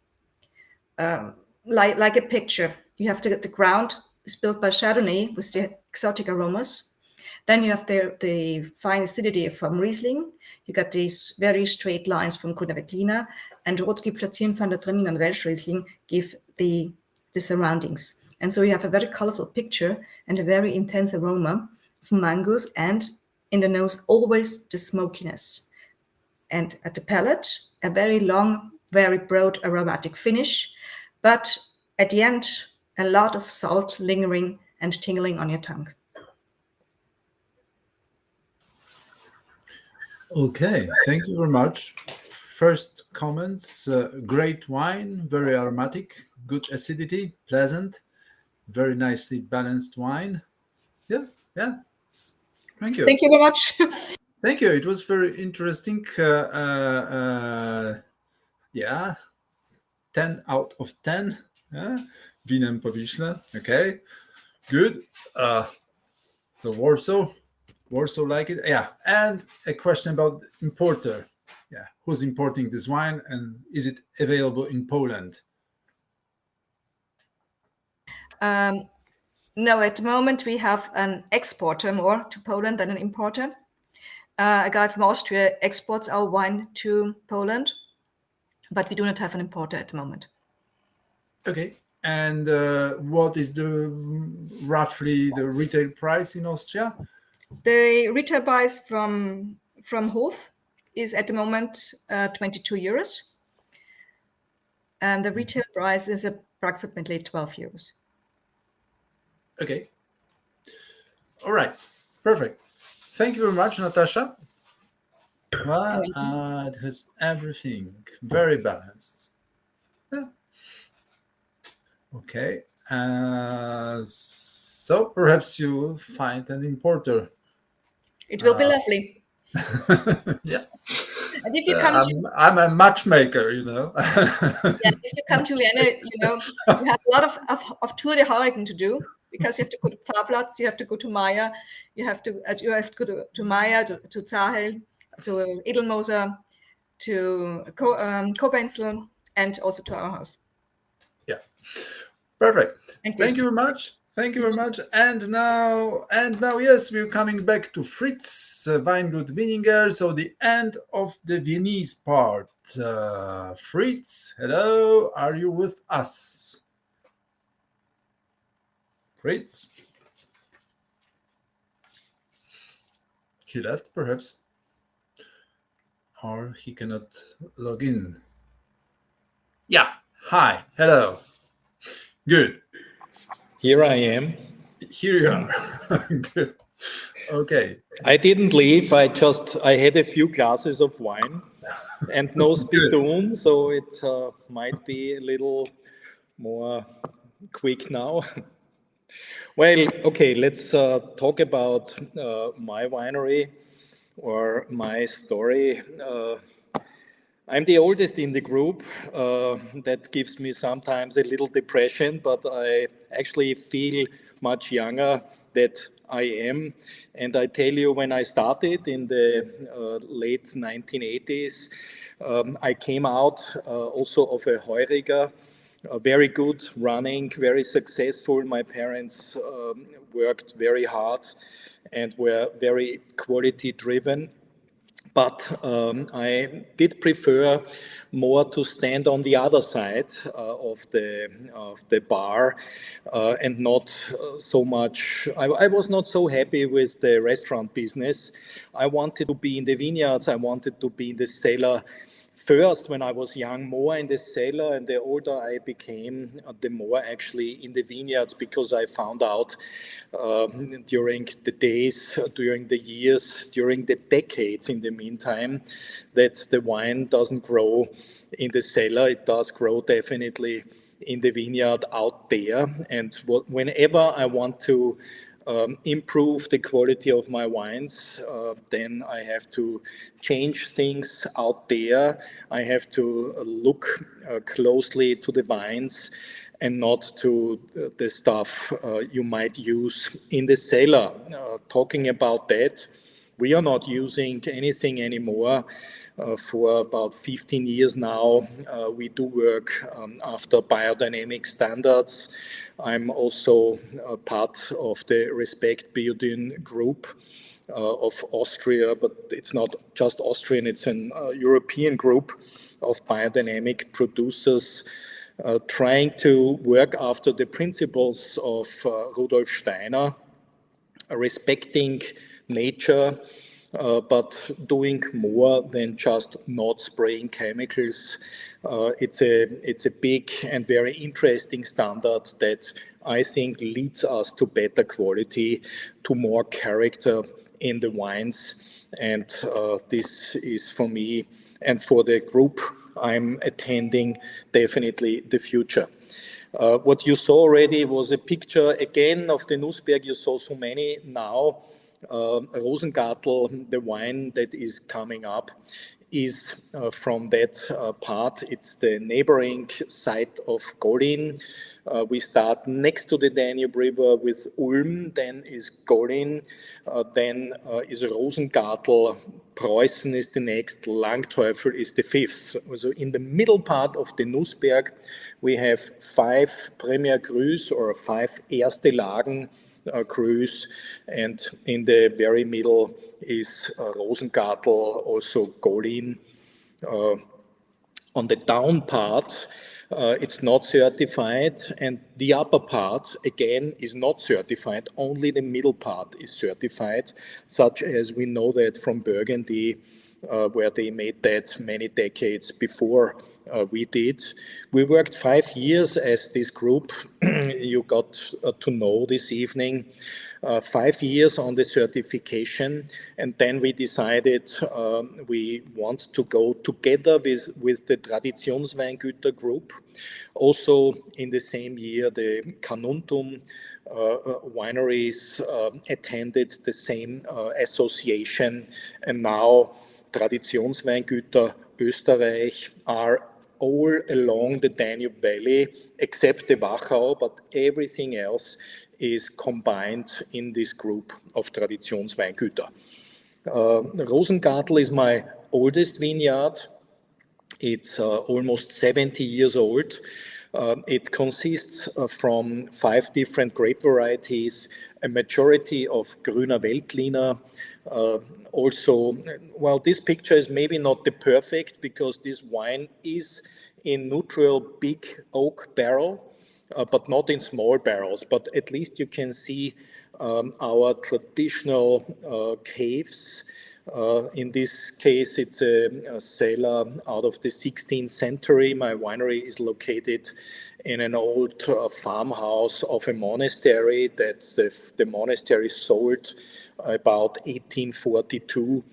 like a picture. You have the ground is built by Chardonnay with the exotic aromas. Then you have the fine acidity from Riesling. You got these very straight lines from Grüner Veltliner, and Rotgipfel, van der Traminer and Welsh Riesling give the surroundings. And so you have a very colorful picture and a very intense aroma of mangoes, and in the nose, always the smokiness. And at the palate, a very long, very broad aromatic finish, but at the end, a lot of salt lingering and tingling on your tongue.
Okay, thank you very much. First comments, great wine, very aromatic, good acidity, pleasant, very nicely balanced wine. Yeah. Thank you.
Thank you very much.
Thank you. It was very interesting. 10 out of 10. Winem Powiśle. Okay, good. So Warsaw, Warsaw like it. Yeah, and a question about importer. Yeah, who's importing this wine, and is it available in Poland?
No, at the moment we have an exporter more to Poland than an importer. A guy from Austria exports our wine to Poland, but we do not have an importer at the moment.
Okay. And what is the roughly the retail price in Austria?
The retail price from Hof is at the moment 22 euros. And the retail price is approximately 12 euros.
Okay. All right. Perfect. Thank you very much, Natasha. Well, it has everything. Very balanced. Yeah. Okay. So perhaps you find an importer.
It will be lovely.
Yeah.
And if you come
I'm a matchmaker, you know.
Yeah, if you come to Vienna, you have a lot of Tour de Heurigen to do, because you have to go to Pfarrplatz, you have to go to Meyer, you have to go to Meyer, to Zahel, to Edelmoser, to Kobenzl, and also to our house.
Yeah. Perfect.
And
Thank you very much. Thank you very much. And now, yes, we're coming back to Fritz, Weingut Wieninger. So the end of the Viennese part. Fritz, hello. Are you with us? Fritz? He left, perhaps. Or he cannot log in. Yeah. Hi. Hello. Good.
Here I am.
Here you are. Good. Okay.
I didn't leave. I had a few glasses of wine and no spittoon, so it might be a little more quick now. Well, okay, let's talk about my winery or my story. I'm the oldest in the group. That gives me sometimes a little depression, but I actually feel much younger that I am. And I tell you, when I started in the late 1980s, I came out also of a Heuriger, very good running, very successful. My parents worked very hard and were very quality driven. But I did prefer more to stand on the other side of the bar and not so much. I was not so happy with the restaurant business. I wanted to be in the vineyards. I wanted to be in the cellar. First, when I was young, more in the cellar, and the older I became, the more actually in the vineyards, because I found out during the days, during the years, during the decades in the meantime, that the wine doesn't grow in the cellar. It does grow definitely in the vineyard out there. And whenever I want to improve the quality of my wines, then I have to change things out there. I have to look closely to the vines and not to the stuff you might use in the cellar. Talking about that, we are not using anything anymore. For about 15 years now, we do work after biodynamic standards. I'm also part of the Respect Biodyn group of Austria, but it's not just Austrian, it's an European group of biodynamic producers trying to work after the principles of Rudolf Steiner, respecting nature, but doing more than just not spraying chemicals. It's a big and very interesting standard that I think leads us to better quality, to more character in the wines. And this is for me and for the group I'm attending definitely the future. What you saw already was a picture again of the Nussberg. You saw so many now. Rosengartel, the wine that is coming up is from that part. It's the neighboring site of Golin. We start next to the Danube River with Ulm, then is Golin, then is Rosengartel. Preußen is the next, Langteufel is the fifth. So in the middle part of the Nussberg, we have 5 Premier Crus or 5 Erste Lagen Crus, and in the very middle is Rosengartel, also Golin. On the down part, it's not certified, and the upper part, again, is not certified. Only the middle part is certified, such as we know that from Burgundy, where they made that many decades before we did. We worked 5 years as this group you got to know this evening. 5 years on the certification, and then we decided we want to go together with the Traditionsweingüter group. Also in the same year, the Carnuntum wineries attended the same association, and now Traditionsweingüter Österreich are all along the Danube Valley, except the Wachau, but everything else is combined in this group of Traditionsweingüter. Rosengartel is my oldest vineyard. It's almost 70 years old. It consists from 5 different grape varieties, a majority of Grüner Veltliner. Also, well, this picture is maybe not the perfect because this wine is in neutral big oak barrel, but not in small barrels. But at least you can see our traditional caves. In this case, it's a cellar out of the 16th century. My winery is located in an old farmhouse of a monastery that the monastery sold about 1842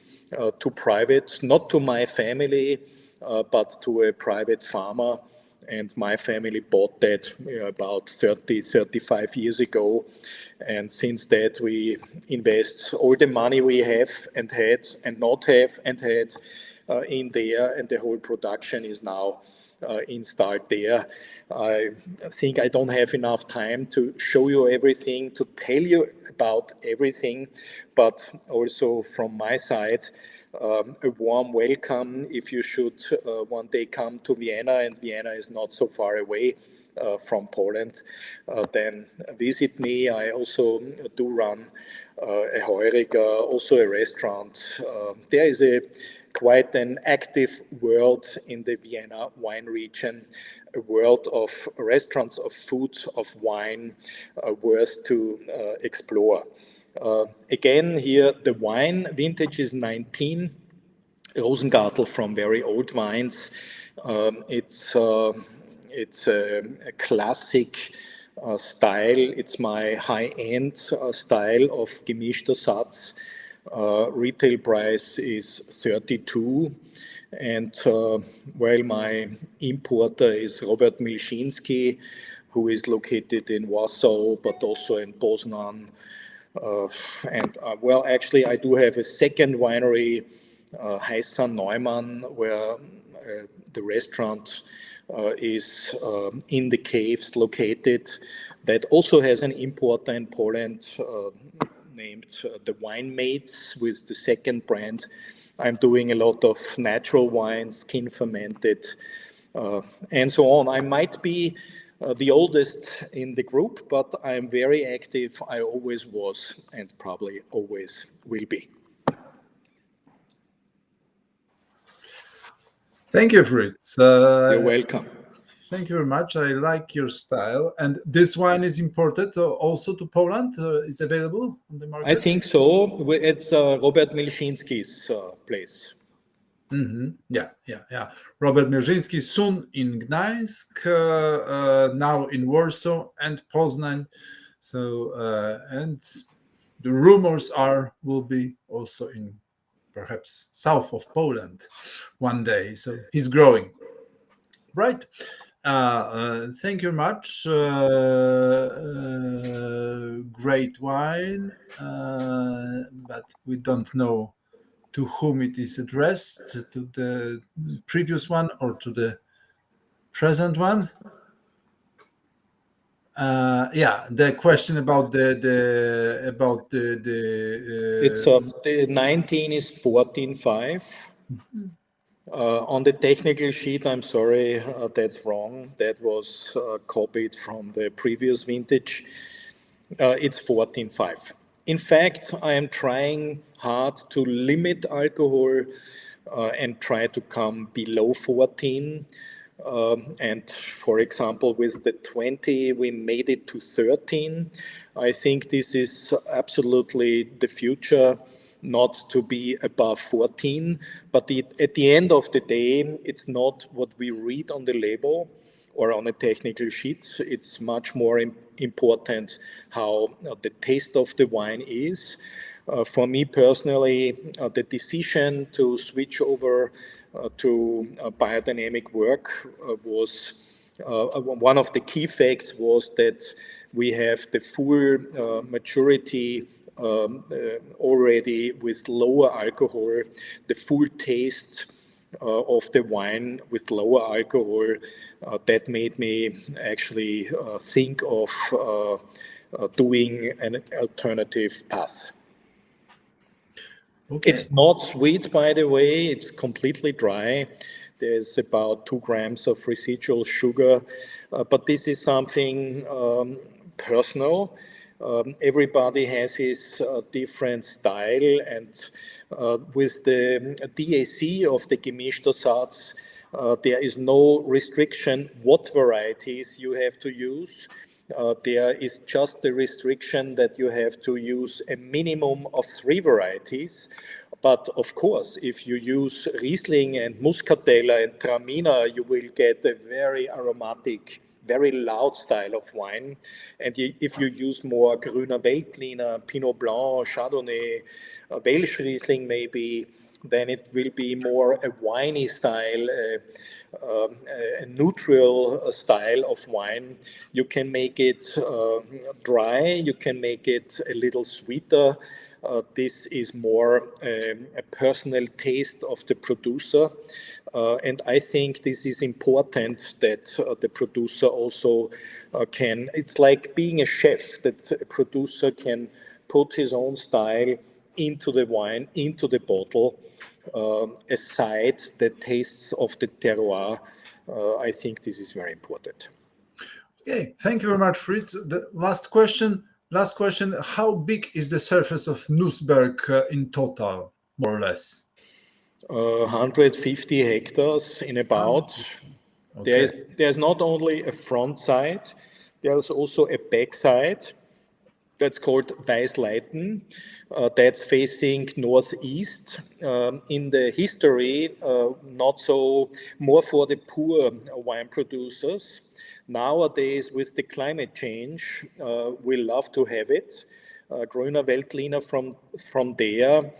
to private, not to my family, but to a private farmer. And my family bought that about 35 years ago. And since that, we invest all the money we have and had and not have and had in there, and the whole production is now installed there. I think I don't have enough time to show you everything, to tell you about everything, but also from my side, a warm welcome if you should one day come to Vienna, and Vienna is not so far away from Poland, then visit me. I also do run a Heuriger, also a restaurant. There is quite an active world in the Vienna wine region, a world of restaurants, of food, of wine, worth to explore. Again, here the wine vintage is 19, Rosengartel from very old vines. It's a classic style. It's my high-end style of gemischter Satz. Retail price is 32. And well, my importer is Robert Milczynski, who is located in Warsaw, but also in Poznan. Well, actually, I do have a second winery, Heißer Neumann, where the restaurant is in the caves located. That also has an importer in Poland named the Winemates with the second brand. I'm doing a lot of natural wines, skin fermented, and so on. I might be the oldest in the group, but I'm very active. I always was and probably always will be.
Thank you, Fritz.
You're welcome.
Thank you very much. I like your style. And this wine is imported also to Poland? Is available on the market?
I think so. It's Robert Milczynski's place.
Mm-hmm. Yeah. Robert Milczynski, soon in Gdańsk, now in Warsaw and Poznan. So, and the rumors will be also in perhaps south of Poland one day. So he's growing. Right. Thank you very much. Great wine, but we don't know to whom it is addressed, to the previous one or to the present one. The question about the
It's the 19 is 14.5. On the technical sheet, I'm sorry, that's wrong. That was copied from the previous vintage. It's 14.5. In fact, I am trying hard to limit alcohol and try to come below 14. And for example, with the 20, we made it to 13. I think this is absolutely the future, not to be above 14. But at the end of the day, it's not what we read on the label or on a technical sheet. It's much more important how the taste of the wine is. For me personally, the decision to switch over to biodynamic work was one of the key facts was that we have the full maturity already with lower alcohol, the full taste of the wine with lower alcohol. That made me actually think of doing an alternative path.
Okay.
It's not sweet, by the way. It's completely dry. There's about 2 grams of residual sugar, but this is something personal. Everybody has his different style, and with the DAC of the gemischter Satz, there is no restriction what varieties you have to use. There is just the restriction that you have to use a minimum of 3 varieties. But of course, if you use Riesling and Muscatella and Traminer, you will get a very aromatic, very loud style of wine. And if you use more Grüner Veltliner, Pinot Blanc, Chardonnay, Welsh Riesling maybe, then it will be more a winey style, a neutral style of wine. You can make it dry, you can make it a little sweeter. This is more a personal taste of the producer. And I think this is important that the producer also can, it's like being a chef, that a producer can put his own style into the wine, into the bottle, aside the tastes of the terroir. I think this is very important.
Okay, thank you very much, Fritz. The last question. How big is the surface of Nussberg in total, more or less?
150 hectares in about.
Okay.
There's not only a front side, there's also a back side. That's called Weißleiten. That's facing northeast. In the history, not so, more for the poor wine producers. Nowadays, with the climate change, we love to have it. Grüner Veltliner from there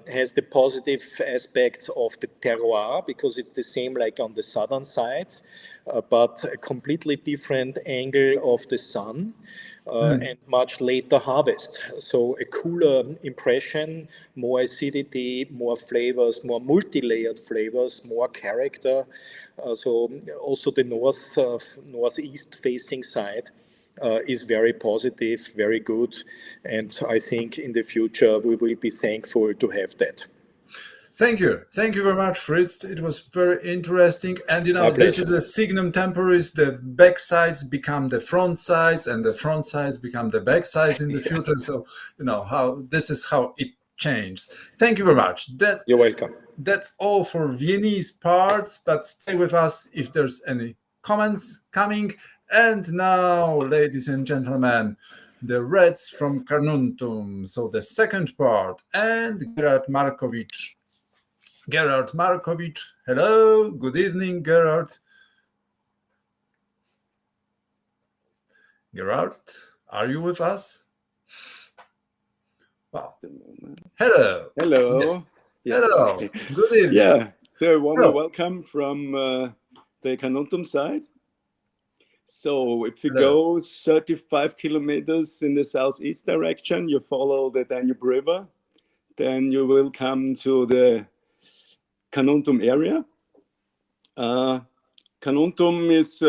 has the positive aspects of the terroir, because it's the same like on the southern side, but a completely different angle of the sun. And much later harvest. So a cooler impression, more acidity, more flavors, more multi-layered flavors, more character. So also the northeast facing side is very positive, very good. And I think in the future we will be thankful to have that.
Thank you very much, Fritz. It was very interesting. And this is a signum temporis. The back sides become the front sides, and the front sides become the back sides in the future. So this is how it changed. Thank you very much.
You're welcome.
That's all for Viennese part. But stay with us if there's any comments coming. And now, ladies and gentlemen, the Reds from Carnuntum. So the second part, and Gerard Markovich. Gerard Markovich, hello, good evening, Gerard. Gerard, are you with us? Well, hello.
Hello.
Yes.
Yeah.
Hello, good evening.
Yeah, so warm welcome from the Carnuntum side. So if you go 35 kilometers in the southeast direction, you follow the Danube River. then you will come to the Carnuntum area. Carnuntum is,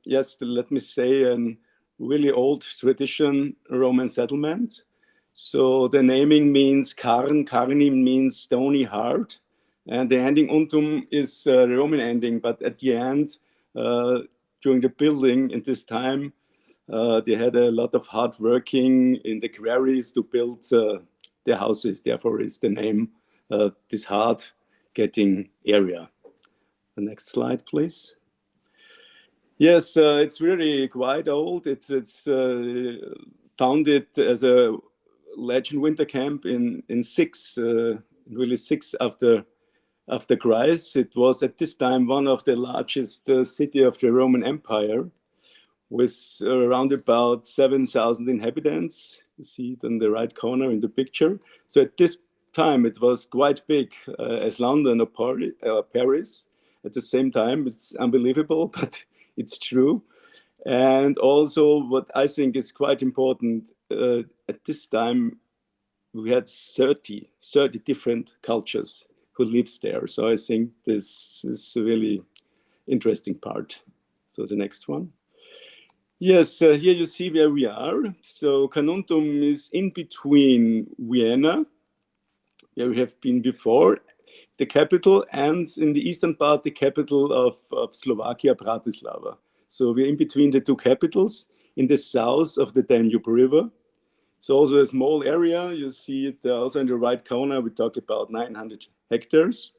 yes, let me say, a really old tradition Roman settlement. So the naming means Carni means stony hard, and the ending untum is a Roman ending, but at the end, during the building in this time, they had a lot of hard working in the quarries to build their houses. Therefore is the name this hard getting area. The next slide, please. Yes, it's really quite old. It's founded as a legend winter camp in really six after Christ. It was at this time one of the largest city of the Roman Empire, with around about 7,000 inhabitants. You see it on the right corner in the picture. So at this time, it was quite big as London or Paris. At the same time, it's unbelievable, but it's true. And also what I think is quite important, at this time, we had 30 different cultures who lives there. So I think this is a really interesting part. So the next one. Yes, here you see where we are. So Carnuntum is in between Vienna, where we have been before, the capital, and in the eastern part, the capital of Slovakia, Bratislava. So we're in between the two capitals in the south of the Danube River. It's also a small area. You see it also in the right corner. We talk about 900 hectares.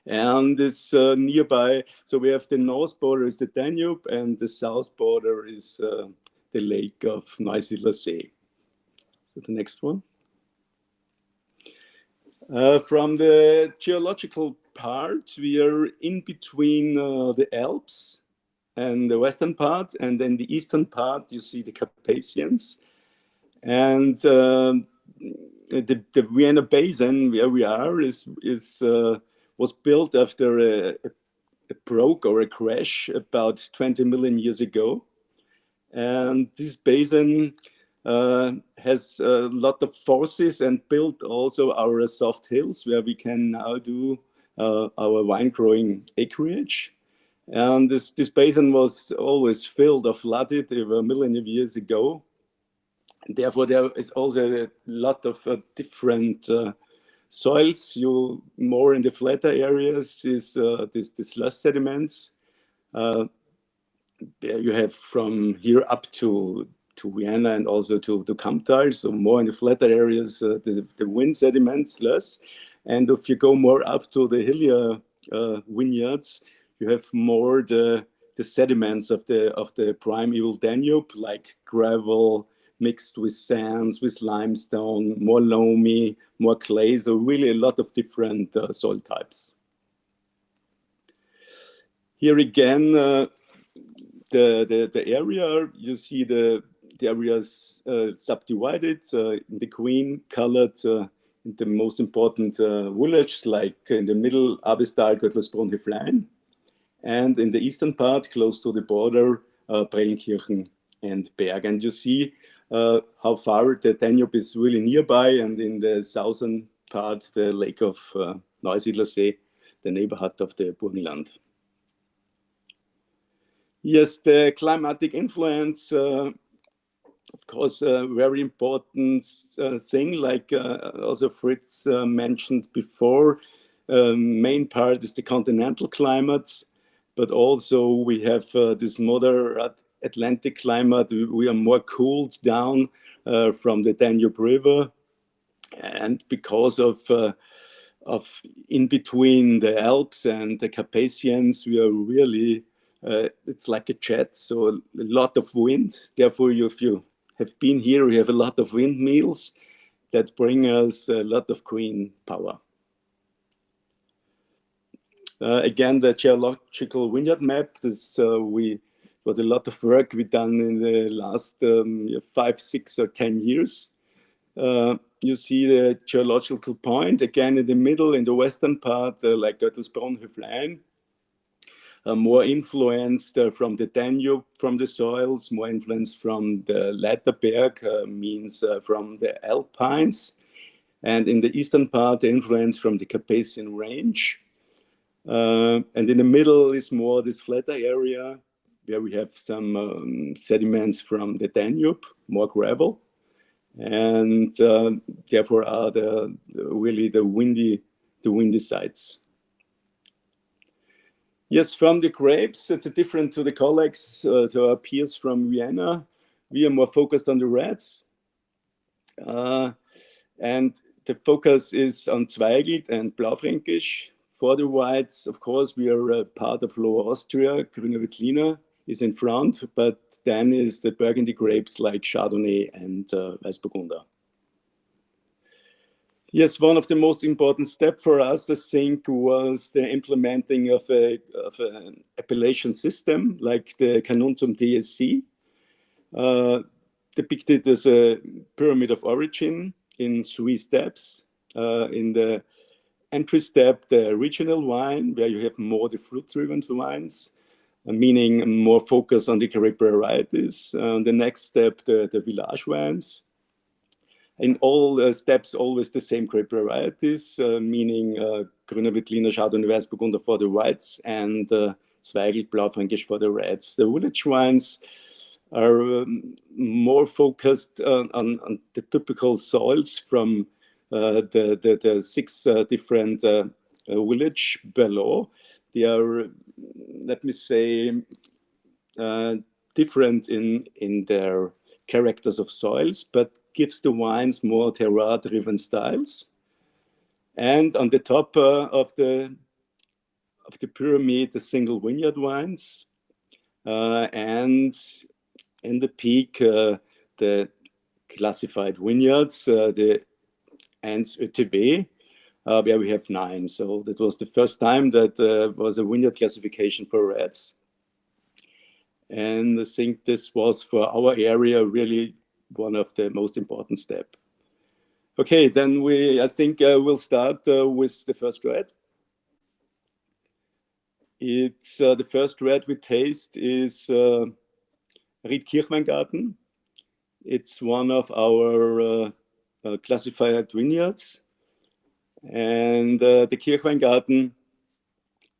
And it's nearby. So we have the north border is the Danube, and the south border is the lake of Neusiedler See. So the next one. From the geological part, we are in between the Alps and the western part, and then the eastern part, you see the Carpathians. And the Vienna Basin, where we are, was built after a broke or a crash about 20 million years ago. And this basin has a lot of forces and built also our soft hills where we can now do our wine growing acreage. And this basin was always filled or flooded over a million of years ago. And therefore, there is also a lot of different soils. You more in the flatter areas is this slush sediments. There you have from here up to Vienna and also to Kamptal. So more in the flatter areas, the wind sediments less. And if you go more up to the hillier vineyards, you have more the sediments of the primeval Danube, like gravel mixed with sands, with limestone, more loamy, more clay. So really a lot of different soil types. Here again, the area, you see the areas subdivided in the green colored in the most important villages, like in the middle, Abestal, Göttlersbrunn, Heflein, and in the eastern part, close to the border, Prellenkirchen and Berg. And you see how far the Danube is really nearby, and in the southern part, the lake of Neusiedler See, the neighborhood of the Burgenland. Yes, the climatic influence, of course, a very important thing, like also Fritz mentioned before. Main part is the continental climate, but also we have this moderate Atlantic climate. We are more cooled down from the Danube River, and because of in between the Alps and the Carpathians, we are really it's like a jet, so a lot of wind. Therefore, if you have been here, we have a lot of windmills that bring us a lot of green power. Again, the geological vineyard map. This was a lot of work we done in the last 5, 6, or 10 years. You see the geological point again in the middle, in the western part, like Göttlersbrunn, Heflein. More influenced from the Danube, from the soils, more influence from the Leiterberg, means from the Alpines. And in the eastern part, the influence from the Carpathian range. And in the middle is more this flatter area where we have some sediments from the Danube, more gravel. And therefore are really the windy sites. Yes, from the grapes, it's different to the colleagues, to our peers from Vienna. We are more focused on the reds. And the focus is on Zweigelt and Blaufränkisch. For the whites, of course, we are part of Lower Austria. Grüner Veltliner is in front, but then is the Burgundy grapes like Chardonnay and Weißburgunder. Yes, one of the most important steps for us, I think, was the implementing of an appellation system like the Carnuntum DSC, depicted as a pyramid of origin in 3 steps. In the entry step, the regional wine, where you have more the fruit-driven wines, meaning more focus on the grape varieties. The next step, the village wines. In all steps, always the same grape varieties, meaning Grüner Veltliner, Chardonnay, Weißburgunder for the whites, and Zweigelt, Blaufränkisch for the reds. The village wines are more focused on the typical soils from the 6 different village below. They are, let me say, different in their characters of soils, but gives the wines more terroir-driven styles. And on the top of the pyramid, the single vineyard wines, and in the peak, the classified vineyards, the Ans ÖTB, where we have 9. So that was the first time that was a vineyard classification for reds. And I think this was for our area really one of the most important steps. Okay, then I think we'll start with the first red. It's the first red we taste is Ried Kirchweingarten. It's one of our classified vineyards. And the Kirchweingarten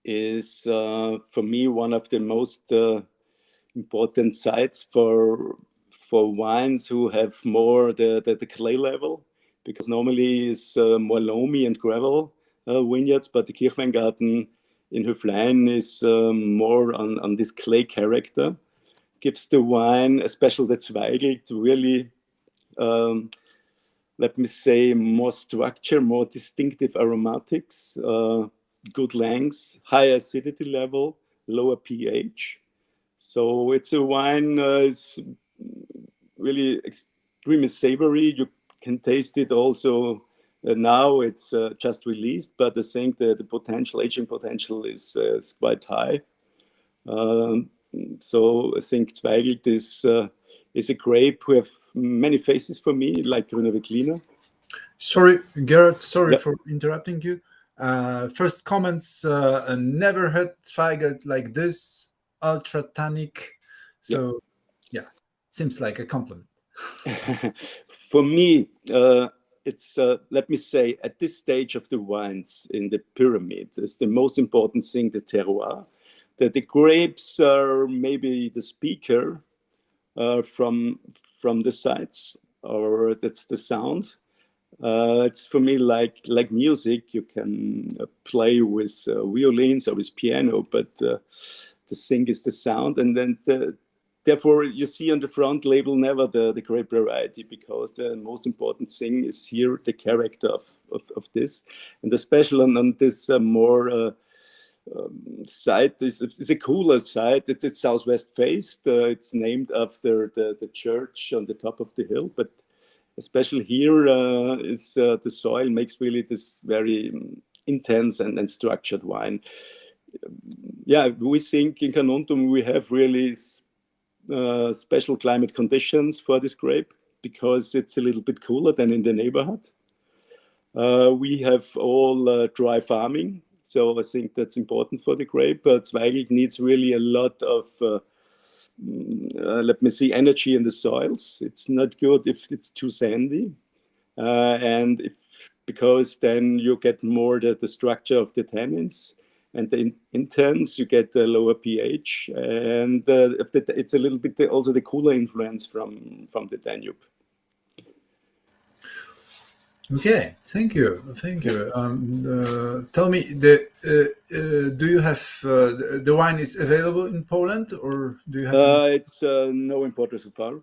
is, for me, one of the most important sites for wines who have more the clay level, because normally it's more loamy and gravel vineyards, but the Kirchweingarten in Höflein is more on this clay character. Gives the wine, especially the Zweigelt, really, let me say, more structure, more distinctive aromatics, good lengths, high acidity level, lower pH. So it's a wine is really extremely savory. You can taste it also now. It's just released, but I think the aging potential is quite high. So I think Zweigelt is a grape who have many faces for me, like Grüner Veltliner.
Sorry, Gerhard,
Yeah.
for interrupting you. First comments, never had Zweigelt like this, ultra tannic. So yeah, seems like a compliment.
For me, it's, let me say, at this stage of the wines in the pyramid, is the most important thing, the terroir. That the grapes are maybe the speaker from the sides, or that's the sound. It's for me like music. You can play with violins or with piano, but the thing is the sound. And then therefore you see on the front label never the grape variety, because the most important thing is here the character of this. And especially on this more site is a cooler site. It's southwest faced. It's named after the church on the top of the hill, but especially here is the soil makes really this very intense and structured wine. Yeah, we think in Carnuntum we have really special climate conditions for this grape, because it's a little bit cooler than in the neighborhood. We have all dry farming, so I think that's important for the grape. Zweigelt needs really a lot of, let me see, energy in the soils. It's not good if it's too sandy. And if because then you get more the structure of the tannins, and the intense you get a lower pH, and it's a little bit also the cooler influence from the Danube.
Okay, thank you. Tell me, do you have the wine is available in Poland, or do you have?
It's no importer so far.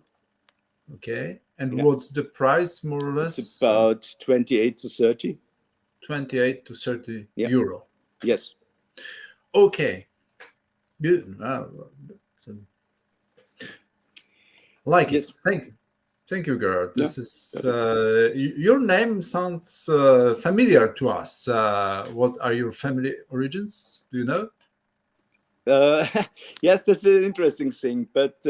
Okay, and
Yeah.
what's the price, more or less?
It's about 28 to 30.
28 to 30
Yeah.
euro.
Yes.
Okay, good. Like
Yes.
it. Thank you, Gerard.
Yeah.
This is your name sounds familiar to us. What are your family origins? Do you know?
Yes, that's an interesting thing, but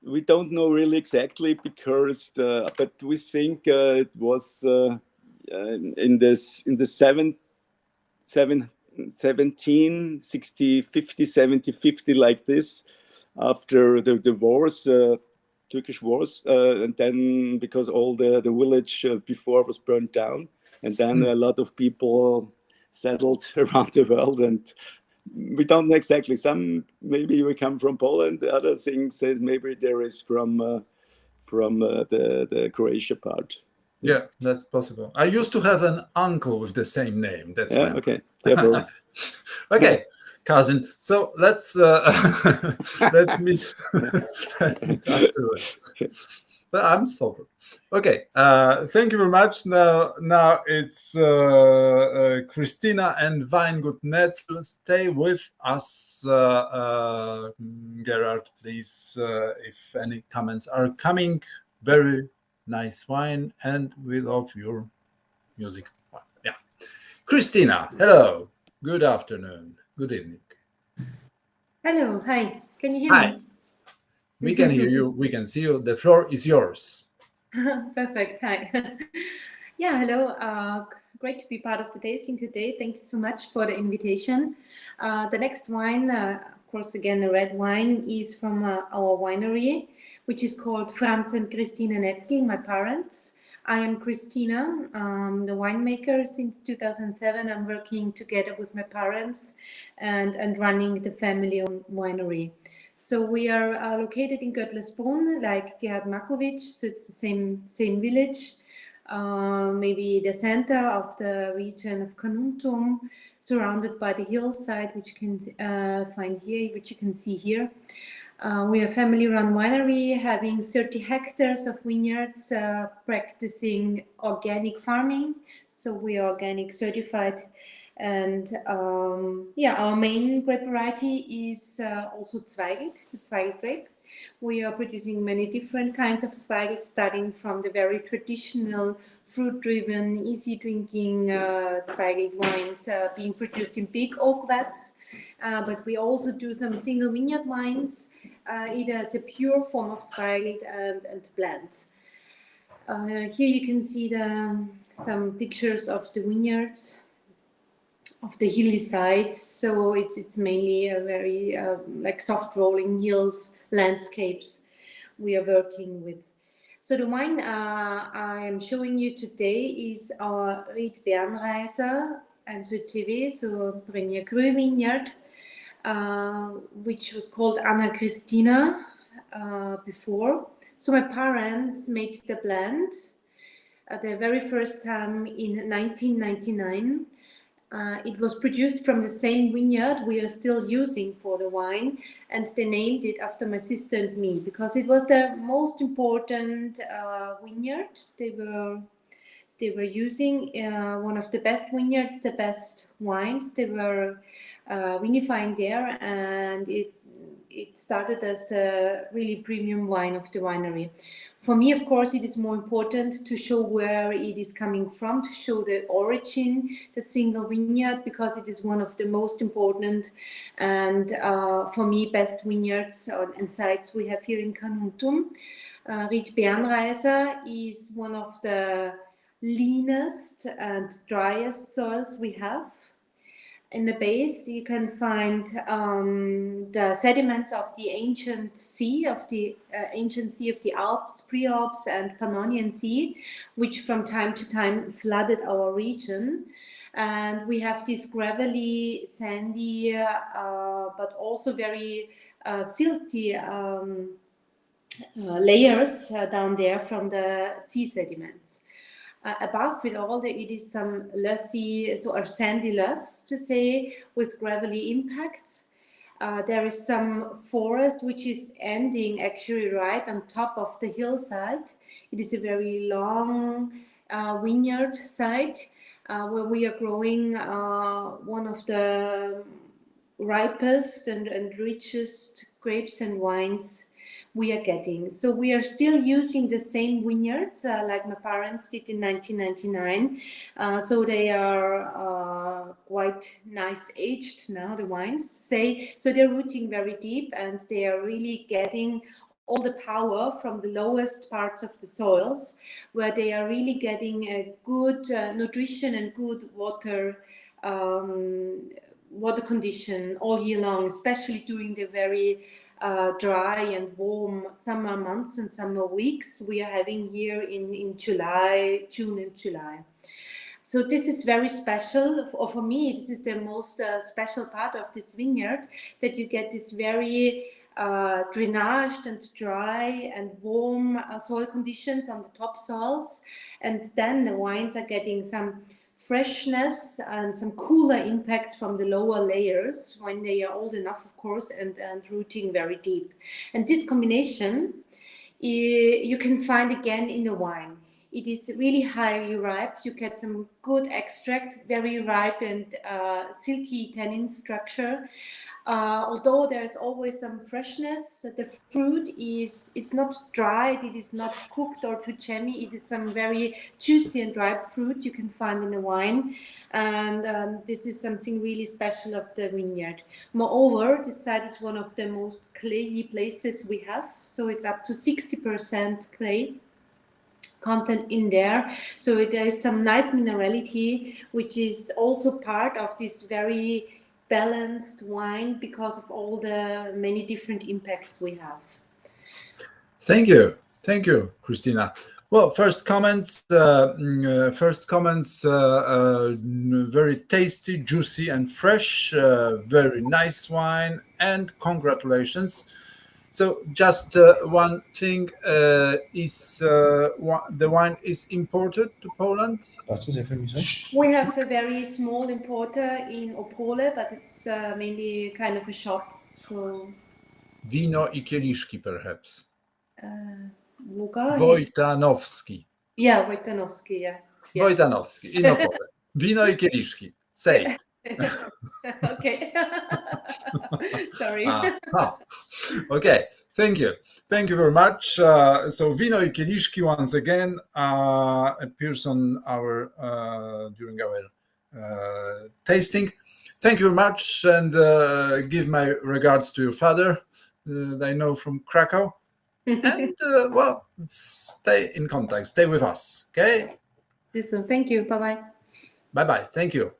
we don't know really exactly because, but we think it was in the 1760, 50, 70, 50, like this, after the wars, Turkish wars, and then because all the village before was burned down, and then a lot of people settled around the world, and we don't know exactly. Some maybe we come from Poland. The other thing says maybe there is from the Croatia part.
Yeah, that's possible. I used to have an uncle with the same name. That's
Yeah.
why.
Okay. Therefore.
Okay, cousin. So let's let's meet let's meet afterwards. But I'm sober. Okay. Thank you very much. Now it's Christina and Weingut Netzel. Stay with us, Gerard, please. If any comments are coming, very nice wine, and we love your music. Yeah, Christina. Hello. Good afternoon. Good evening.
Hello, hi. Can you hear
Hi.
me?
We can hear you. We can see you. The floor is yours.
Perfect. Hi. Yeah, hello. Great to be part of the tasting today. Thank you so much for the invitation. The next wine, of course, again, a red wine, is from our winery, which is called Franz and Christina Netzel, my parents. I am Christina, the winemaker. Since 2007, I'm working together with my parents and running the family-owned winery. So we are located in Göttlesbrunn, like Gerhard Markovic, so it's the same village, maybe the center of the region of Carnuntum, surrounded by the hillside, which you can find here, which you can see here. We are a family-run winery, having 30 hectares of vineyards, practicing organic farming. So we are organic certified. And our main grape variety is also Zweigelt, the Zweigelt grape. We are producing many different kinds of Zweigelt, starting from the very traditional fruit-driven, easy-drinking Zweigelt wines being produced in big oak vats. But we also do some single vineyard wines, either as a pure form of Zweigelt and blends. Here you can see some pictures of the vineyards, of the hilly sides. So it's mainly a very like soft rolling hills landscapes we are working with. So the wine I am showing you today is our Ried Bernreiser and TV, so Brenier Cru vineyard, which was called Anna Christina before. So my parents made the blend the very first time in 1999. It was produced from the same vineyard we are still using for the wine, and they named it after my sister and me because it was the most important vineyard they were using. One of the best vineyards, the best wines they were vinifying there, and it started as the really premium wine of the winery. For me, of course, it is more important to show where it is coming from, to show the origin, the single vineyard, because it is one of the most important and, for me, best vineyards and sites we have here in Carnuntum. Ried Bernreiser is one of the leanest and driest soils we have. In the base, you can find the sediments of the ancient sea of the Alps, Pre-Alps, and Pannonian Sea, which from time to time flooded our region. And we have these gravelly, sandy, but also very silty layers down there from the sea sediments. Above it all, it is some loessy, or sandy loess to say, with gravelly impacts. There is some forest which is ending actually right on top of the hillside. It is a very long vineyard site where we are growing one of the ripest and richest grapes and wines we are getting. So we are still using the same vineyards like my parents did in 1999. So they are quite nice aged now, the wines say. So they're rooting very deep and they are really getting all the power from the lowest parts of the soils, where they are really getting a good nutrition and good water condition all year long, especially during the very dry and warm summer months and summer weeks we are having here in July, June and July. So this is very special. For me, this is the most special part of this vineyard, that you get this very drainaged and dry and warm soil conditions on the topsoils, and then the wines are getting some freshness and some cooler impacts from the lower layers when they are old enough, of course, and rooting very deep. And this combination you can find again in the wine. It is really highly ripe. You get some good extract, very ripe and silky tannin structure. Although there's always some freshness, the fruit is not dried, it is not cooked or too jammy. It is some very juicy and ripe fruit you can find in the wine. And this is something really special of the vineyard. Moreover, this site is one of the most clayey places we have. So it's up to 60% clay content in there. So there is some nice minerality, which is also part of this very balanced wine because of all the many different impacts we have.
Thank you, Christina. Well, first comments. Very tasty, juicy, and fresh. Very nice wine, and congratulations. So, just one thing is the wine is imported to Poland.
We have a very small importer in Opole, but it's mainly kind of a shop. So
Wino I kieliszki, perhaps.
Luga,
Wojtanowski.
Yeah, Wojtanowski, yeah.
Wojtanowski, in Opole. Wino I kieliszki. Say it.
Okay. Sorry.
Okay, thank you very much. So Wino I kieliszki once again appears on our during our tasting. Thank you very much, and give my regards to your father that I know from Krakow. And well, stay in contact, stay with us, okay?
So thank you. Bye-bye.
Bye-bye. Thank you.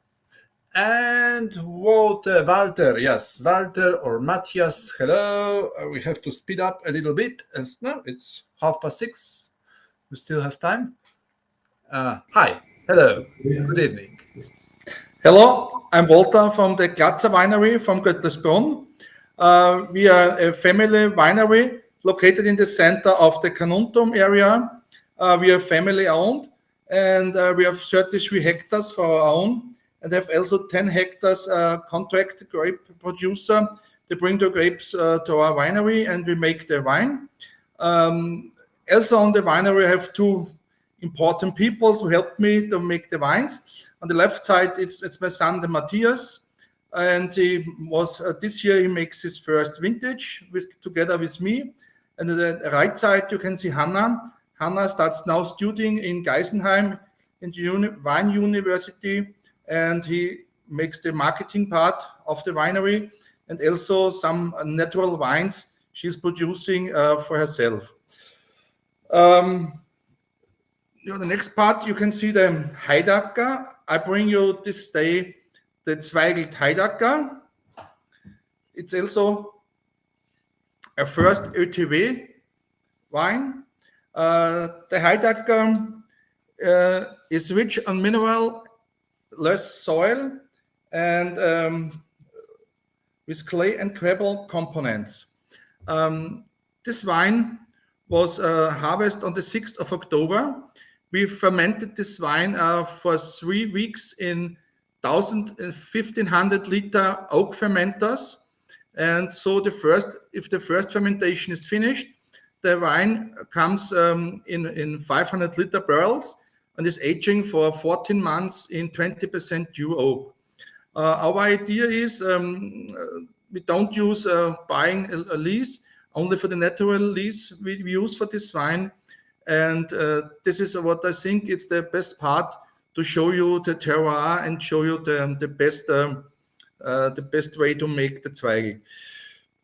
And Walter, yes, Walter or Matthias, hello. We have to speed up a little bit. No, it's 6:30. We still have time. Hi, hello, good evening.
Hello, I'm Walter from the Glatzer Winery from Göttersbrunn. We are a family winery located in the center of the Carnuntum area. We are family owned, and we have 33 hectares for our own, and have also 10 hectares contract grape producer. They bring the grapes to our winery, and we make the wine. Also on the winery, I have two important people who helped me to make the wines. On the left side, it's my son, the Matthias, and he was this year he makes his first vintage together with me. And on the right side, you can see Hannah. Hannah starts now studying in Geisenheim in the Wine University, and he makes the marketing part of the winery and also some natural wines she's producing for herself. The next part, you can see the Heidacker. I bring you this day the Zweigelt Heidacker. It's also a first ÖTW wine. The Heidacker is rich on mineral, less soil, and with clay and gravel components. This wine was harvested on the 6th of October. We fermented this wine for 3 weeks in 1,500 liter oak fermenters. And so if the first fermentation is finished, the wine comes in 500 liter barrels and is aging for 14 months in 20% due oak. Our idea is we don't use buying a lease, only for the natural lease we use for this wine. And this is what I think it's the best part, to show you the terroir and show you the best way to make the Zweigelt.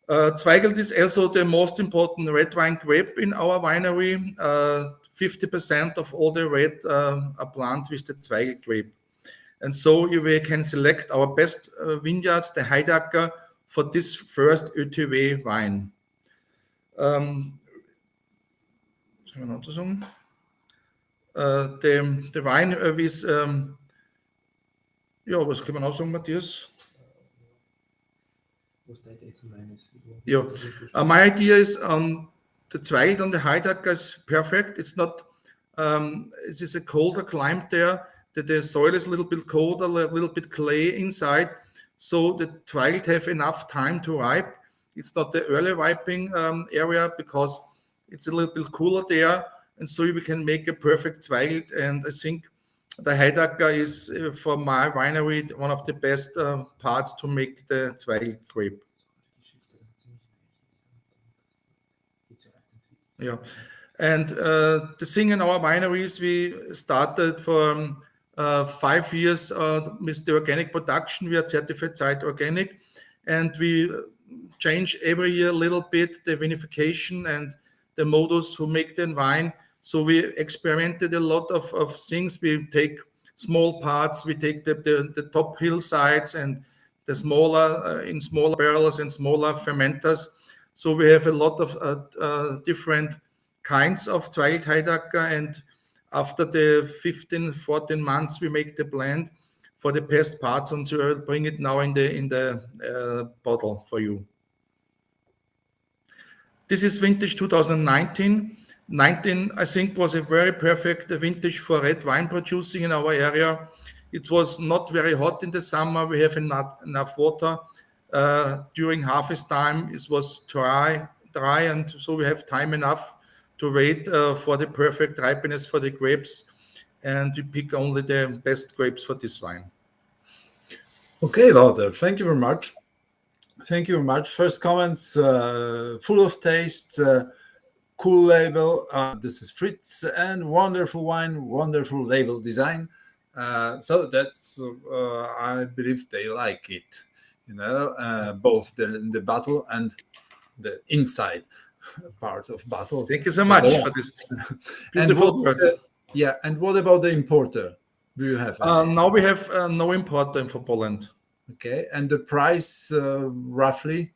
Zweigelt is also the most important red wine grape in our winery. 50% of all the red are planted with the Zweigelt grape. And so we can select our best vineyard, the Heidacker, for this first ÖTW wine. The wine with, ja, was kann man auch sagen, Matthias? Yeah. My idea is the Zweigelt on the Heidacker is perfect. It's not, it is a colder climate there. The soil is a little bit colder, a little bit clay inside. So the Zweigelt have enough time to ripe. It's not the early ripening area because it's a little bit cooler there. And so we can make a perfect Zweigelt. And I think the Heidacker is, for my winery, one of the best parts to make the Zweigelt grape. Yeah. And the thing in our wineries, we started for 5 years with the organic production. We are certified site organic, and we change every year a little bit the vinification and the modus who make the wine. So we experimented a lot of things. We take small parts, we take the top hillsides and the smaller in smaller barrels and smaller fermenters. So we have a lot of different kinds of Zweigelt Heidacker, and after the 14 months, we make the blend for the best parts, and so I'll bring it now in the bottle for you. This is vintage 2019. 19, I think, was a very perfect vintage for red wine producing in our area. It was not very hot in the summer. We have enough water. During harvest time, it was dry, and so we have time enough to wait for the perfect ripeness for the grapes, and we pick only the best grapes for this wine.
Okay, Walter, thank you very much. Thank you very much. First comments, full of taste, cool label. This is Fritz, and wonderful wine, wonderful label design. So that's, I believe they like it, you know, both the bottle and the inside part of bottle.
Thank you so much for this beautiful words.
Yeah, and what about the importer? Do you have
now we have no importer for Poland.
Okay, and the price roughly?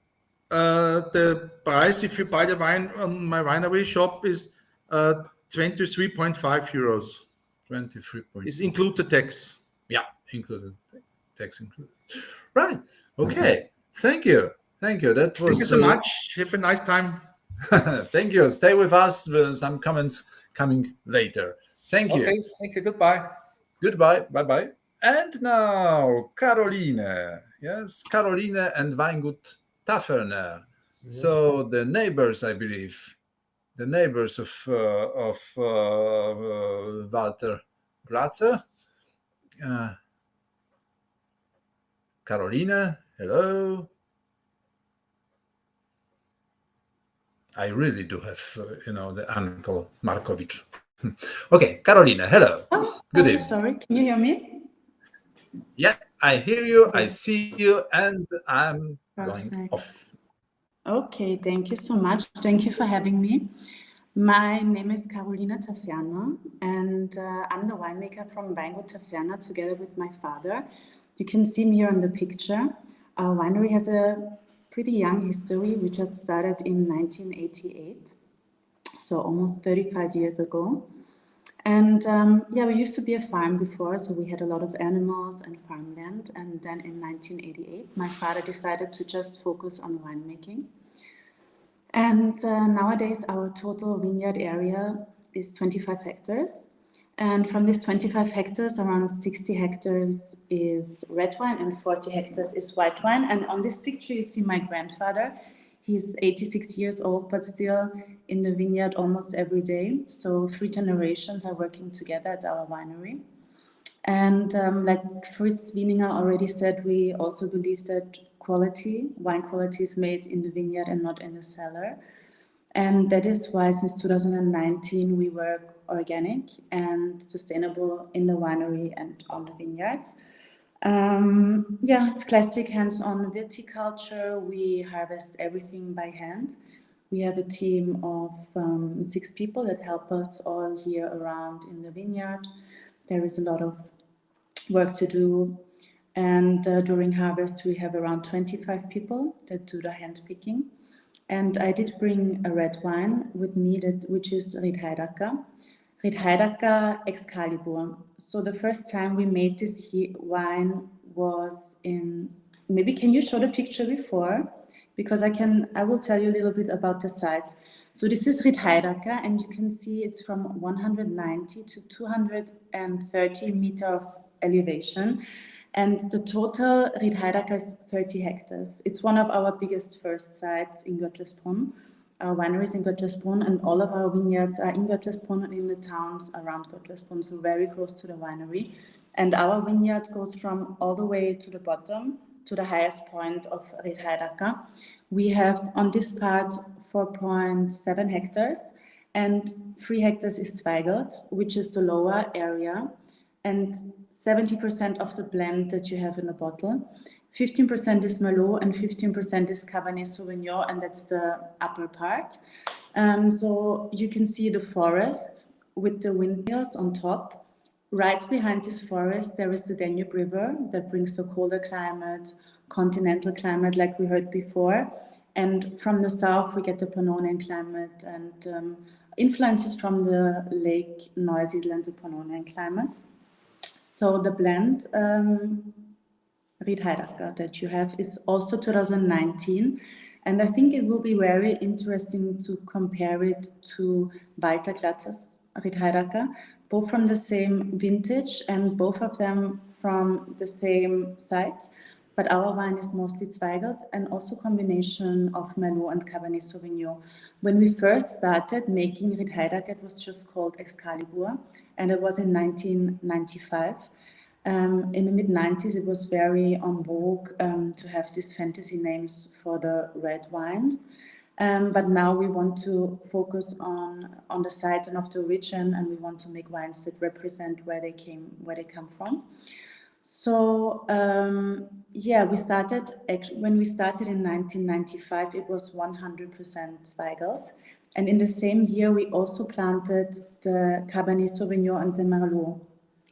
The price, if you buy the wine on my winery shop, is 23.5 euros.
23.
Is include the tax.
Yeah, included, tax included. Right. Okay. Thank you. Thank you. That was.
Thank you so much. Have a nice time.
Thank you. Stay with us. Some comments coming later. Thank you.
Okay. Thank you. Goodbye.
Goodbye. Bye bye. And now, Caroline. Yes, Caroline and Weingut Taferner. So the neighbors, I believe, the neighbors of Walter Glatzer. Caroline, hello. I really do have, the uncle Markovich. Okay, Caroline, hello.
Oh,
good evening.
Sorry, can you hear me?
Yeah, I hear you, I see you, and I'm going off.
Okay, thank you so much. Thank you for having me. My name is Carolina Taferner, and I'm the winemaker from Weingut Taferner together with my father. You can see me here on the picture. Our winery has a pretty young history. We just started in 1988, so almost 35 years ago. And yeah, we used to be a farm before, so we had a lot of animals and farmland. And then in 1988, my father decided to just focus on winemaking. And nowadays, our total vineyard area is 25 hectares. And from these 25 hectares, around 60 hectares is red wine and 40 hectares is white wine. And on this picture, you see my grandfather. He's 86 years old, but still in the vineyard almost every day. So 3 generations are working together at our winery. And like Fritz Wieninger already said, we also believe that wine quality is made in the vineyard and not in the cellar. And that is why since 2019 we work organic and sustainable in the winery and on the vineyards. Yeah, it's classic hands-on viticulture. We harvest everything by hand. We have a team of 6 people that help us all year around in the vineyard. There is a lot of work to do. And during harvest, we have around 25 people that do the hand picking. And I did bring a red wine with me, which is Riedheidacker. Riedheidacker Excalibur. So the first time we made this wine was in, maybe can you show the picture before? Because I will tell you a little bit about the site. So this is Riedheidacker, and you can see it's from 190 to 230 meter of elevation. And the total Riedheidacker is 30 hectares. It's one of our biggest first sites in Götlesbrunn. Our winery is in Götlesbrunn, and all of our vineyards are in Götlesbrunn and in the towns around Götlesbrunn, so very close to the winery. And our vineyard goes from all the way to the bottom, to the highest point of Riedheidacker. We have on this part 4.7 hectares, and 3 hectares is Zweigelt, which is the lower area, and 70% of the blend that you have in the bottle. 15% is Merlot and 15% is Cabernet Sauvignon, and that's the upper part. So you can see the forest with the windmills on top. Right behind this forest, there is the Danube River that brings the colder climate, continental climate like we heard before. And from the south, we get the Pannonian climate and influences from the Lake Neusiedl and the Pannonian climate. So the blend Riedheidacker that you have is also 2019, and I think it will be very interesting to compare it to Walter Glatzer's Riedheidacker, both from the same vintage and both of them from the same site. But our wine is mostly Zweigelt and also combination of Merlot and Cabernet Sauvignon. When we first started making Riedheidacker, it was just called Excalibur, and it was in 1995. In the mid-90s, it was very en vogue to have these fantasy names for the red wines. But now we want to focus on the site and of the origin, and we want to make wines that represent where they come from. So yeah, when we started in 1995, it was 100% Zweigelt. And in the same year, we also planted the Cabernet Sauvignon and the Merlot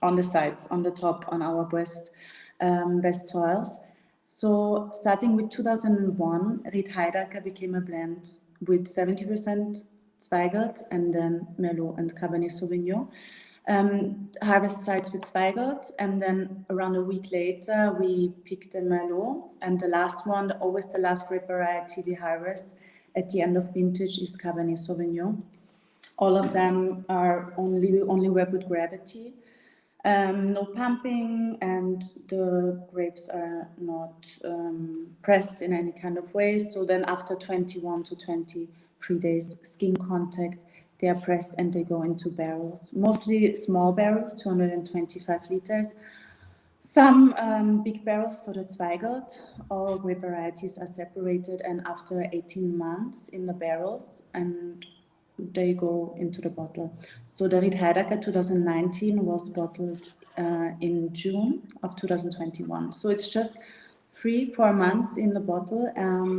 on the sides, on the top, on our best soils. So starting with 2001, Riedheidacker became a blend with 70% Zweigelt and then Merlot and Cabernet Sauvignon. Harvest sites with Zweigelt, and then around a week later we picked the Merlot, and the last one, always the last grape variety we harvest at the end of vintage is Cabernet Sauvignon. All of them are we only work with gravity, no pumping, and the grapes are not pressed in any kind of way. So then after 21 to 23 days skin contact, they are pressed and they go into barrels, mostly small barrels, 225 liters. Some big barrels for the Zweigelt. All grape varieties are separated, and after 18 months in the barrels, and they go into the bottle. So the Riedheidacker 2019 was bottled in June of 2021. So it's just 3-4 months in the bottle,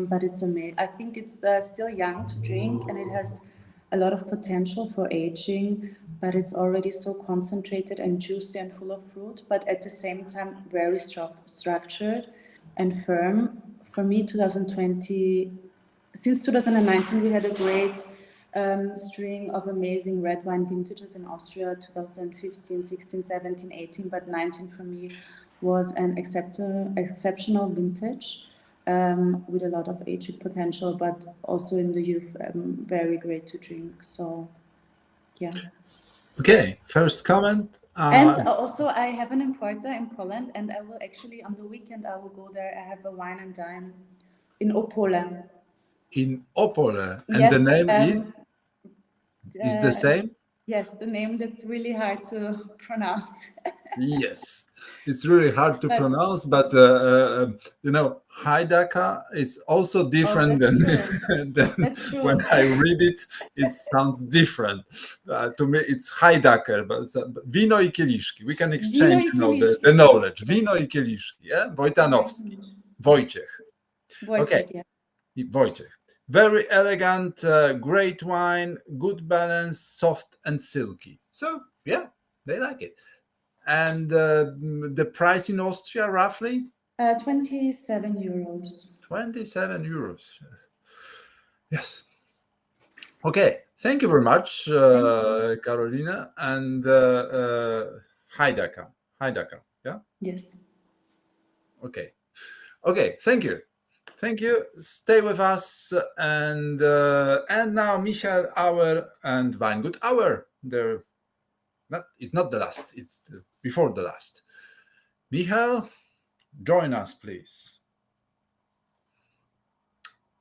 but it's amazing. I think it's still young to drink, and it has a lot of potential for aging but it's already so concentrated and juicy and full of fruit, but at the same time very structured and firm. For me, since 2019, we had a great string of amazing red wine vintages in Austria, 2015, 16, 17, 18, but 19 for me was an exceptional vintage with a lot of aging potential, but also in the youth, very great to drink. So, yeah.
Okay, first comment.
And also, I have an importer in Poland, and I will actually, on the weekend, I will go there. I have a wine and dine in Opole.
In Opole, and
Yes,
the name is the same?
Yes, the name that's really hard to pronounce.
Yes, it's really hard to
But-
pronounce, but you know, Haidaka is also different
that's
than, than
That's true.
when I read it. It sounds different. To me, it's Hajdaker, but Wino I kieliszki. We can exchange,
Wino i
you know,
kieliszki.
the knowledge. Wino I kieliszki. Yeah, Wojtanowski, Wojciech. Okay.
Yeah.
Wojciech. Very elegant, great wine, good balance, soft and silky. So yeah, they like it. And the price in Austria, roughly?
27 euros.
27 euros. Yes. Okay. Thank you very much, Carolina. And Haidaka. Haidaka. Yeah?
Yes.
Okay. Okay. Thank you. Thank you. Stay with us. And now, Michael Hour and Weingut Hour. It's not the last. It's before the last. Michael, join us, please.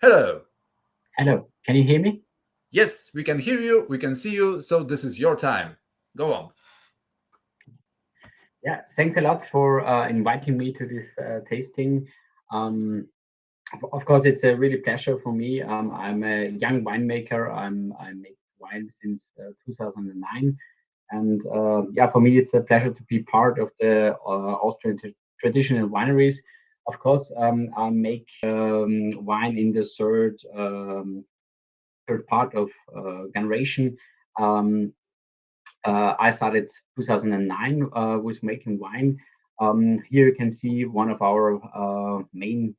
Hello.
Hello. Can you hear me?
Yes, we can hear you. We can see you. So this is your time. Go on.
Yeah, thanks a lot for inviting me to this tasting. Of course, it's a really pleasure for me. I'm a young winemaker. I make wine since 2009. And yeah, for me, it's a pleasure to be part of the Austrian traditional wineries. Of course, I make wine in the third part of generation. I started 2009 with making wine. Here you can see one of our main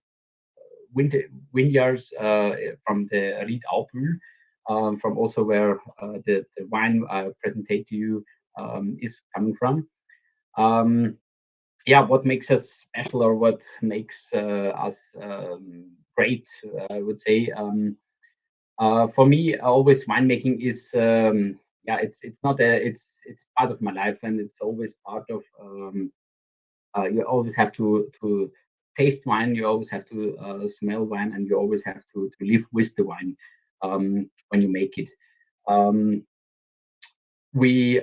vineyards from the Ried Aubühl, from also where the wine I presented to you is coming from. Yeah, what makes us special, or what makes us great, I would say. For me, always winemaking is yeah, it's not it's part of my life, and it's always part of you always have to taste wine, you always have to smell wine, and you always have to live with the wine when you make it. We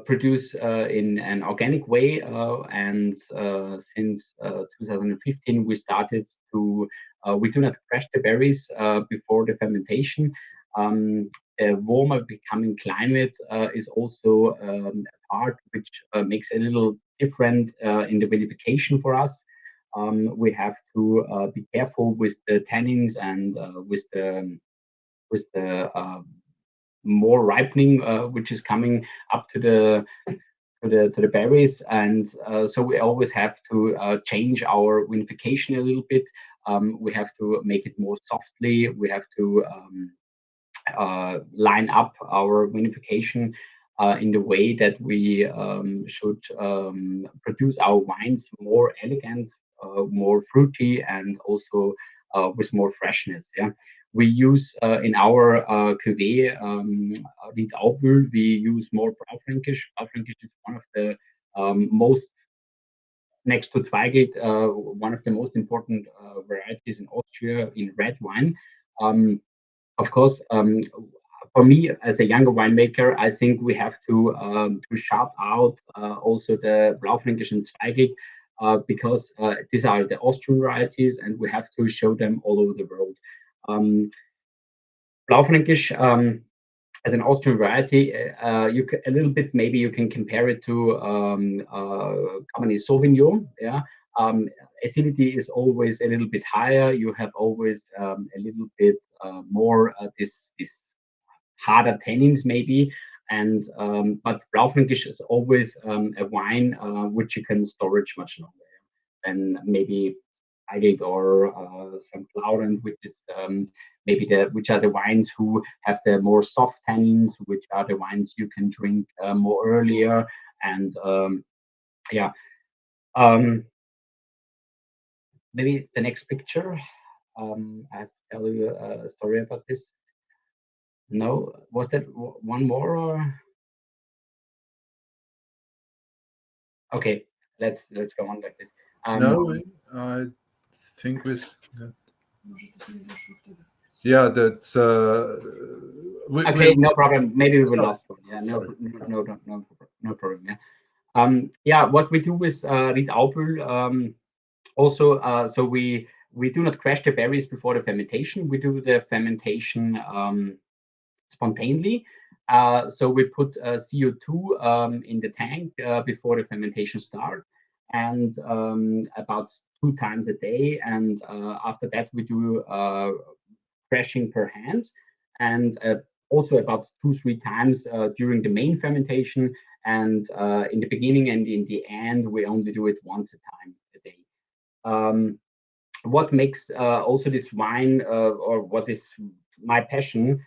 produce in an organic way, and since 2015 we started to we do not crush the berries before the fermentation. A warmer becoming climate is also a part which makes a little different in the vinification for us. We have to be careful with the tannins and with the more ripening which is coming up to the berries, and so we always have to change our vinification a little bit. We have to make it more softly. We have to line up our vinification in the way that we should produce our wines more elegant, more fruity, and also with more freshness. Yeah, we use in our cuvée Ried Aubühl, we use more Blaufränkisch. Blaufränkisch is one of the most, next to Zweigelt, one of the most important varieties in Austria in red wine. Of course, for me as a younger winemaker, I think we have to shout out also the Blaufränkisch and Zweigelt because these are the Austrian varieties, and we have to show them all over the world. Blaufränkisch as an Austrian variety, a little bit maybe you can compare it to Cabernet Sauvignon. Yeah, acidity is always a little bit higher. You have always a little bit more this harder tannins maybe, And but Blaufränkisch is always a wine which you can storage much longer than maybe Eigelt or some Clauren, which is maybe which are the wines who have the more soft tannins, which are the wines you can drink more earlier. And yeah, maybe the next picture. I have to tell you a story about this. No, was that one more? Or? Okay, let's go on like this.
No, I think with. Yeah, that's.
Okay, no problem. Maybe we will last one. Yeah, no problem. Yeah. Yeah, what we do with Ried Aubühl, also, so we do not crash the berries before the fermentation. We do the fermentation spontaneously. So we put CO2 in the tank before the fermentation starts, and about 2 times a day. And after that, we do crashing per hand, and also about 2-3 times during the main fermentation. And in the beginning and in the end, we only do it once a time a day. What makes also this wine, or what is my passion?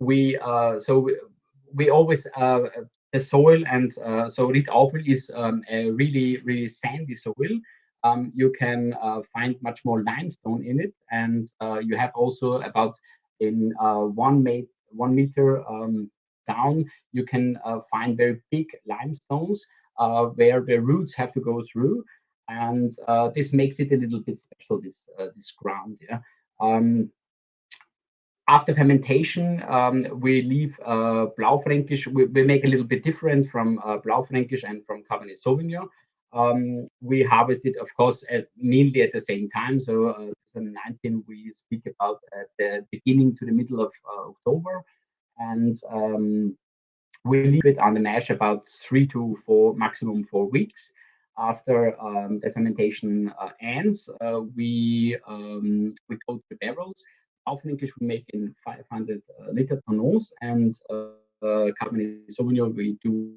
We always the soil, and so Ried Aubühl is a really sandy soil. You can find much more limestone in it, and you have also about in 1 meter down, you can find very big limestones where the roots have to go through, and this makes it a little bit special. This ground, yeah. After fermentation, we leave Blaufränkisch. We make a little bit different from Blaufränkisch and from Cabernet Sauvignon. We harvest it, of course, mainly at the same time. So 2019, we speak about at the beginning to the middle of October, and we leave it on the mash about 3 to 4, maximum 4 weeks. After the fermentation ends, we coat the barrels. Blaufränkisch we make in 500 liter tonneaus, and Cabernet Sauvignon we do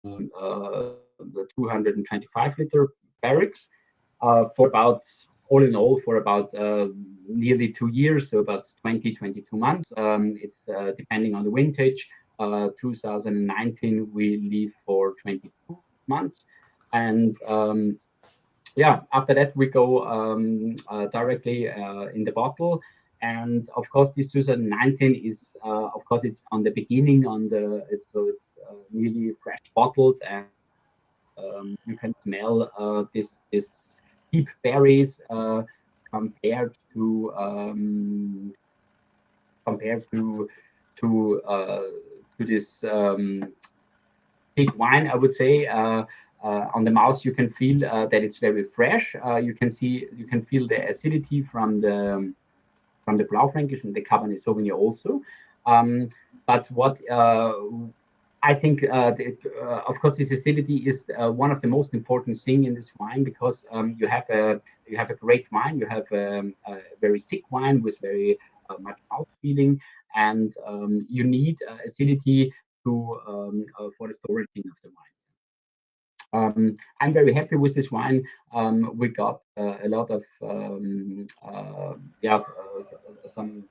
the 225 liter barracks for about, all in all, for about nearly 2 years, so about 22 months. It's depending on the vintage. 2019 we leave for 22 months, and yeah, after that we go directly in the bottle. And of course, this 2019 is, of course, it's on the beginning, it's nearly fresh bottled, and you can smell this deep berries compared to this big wine, I would say. On the mouth, you can feel that it's very fresh. You can feel the acidity from the Blaufränkisch and the Cabernet Sauvignon also. But what I think, of course, this acidity is one of the most important thing in this wine, because you have a great wine, you have a very thick wine with very much mouth feeling, and you need acidity for the storage of the wine. I'm very happy with this wine. We got a lot of some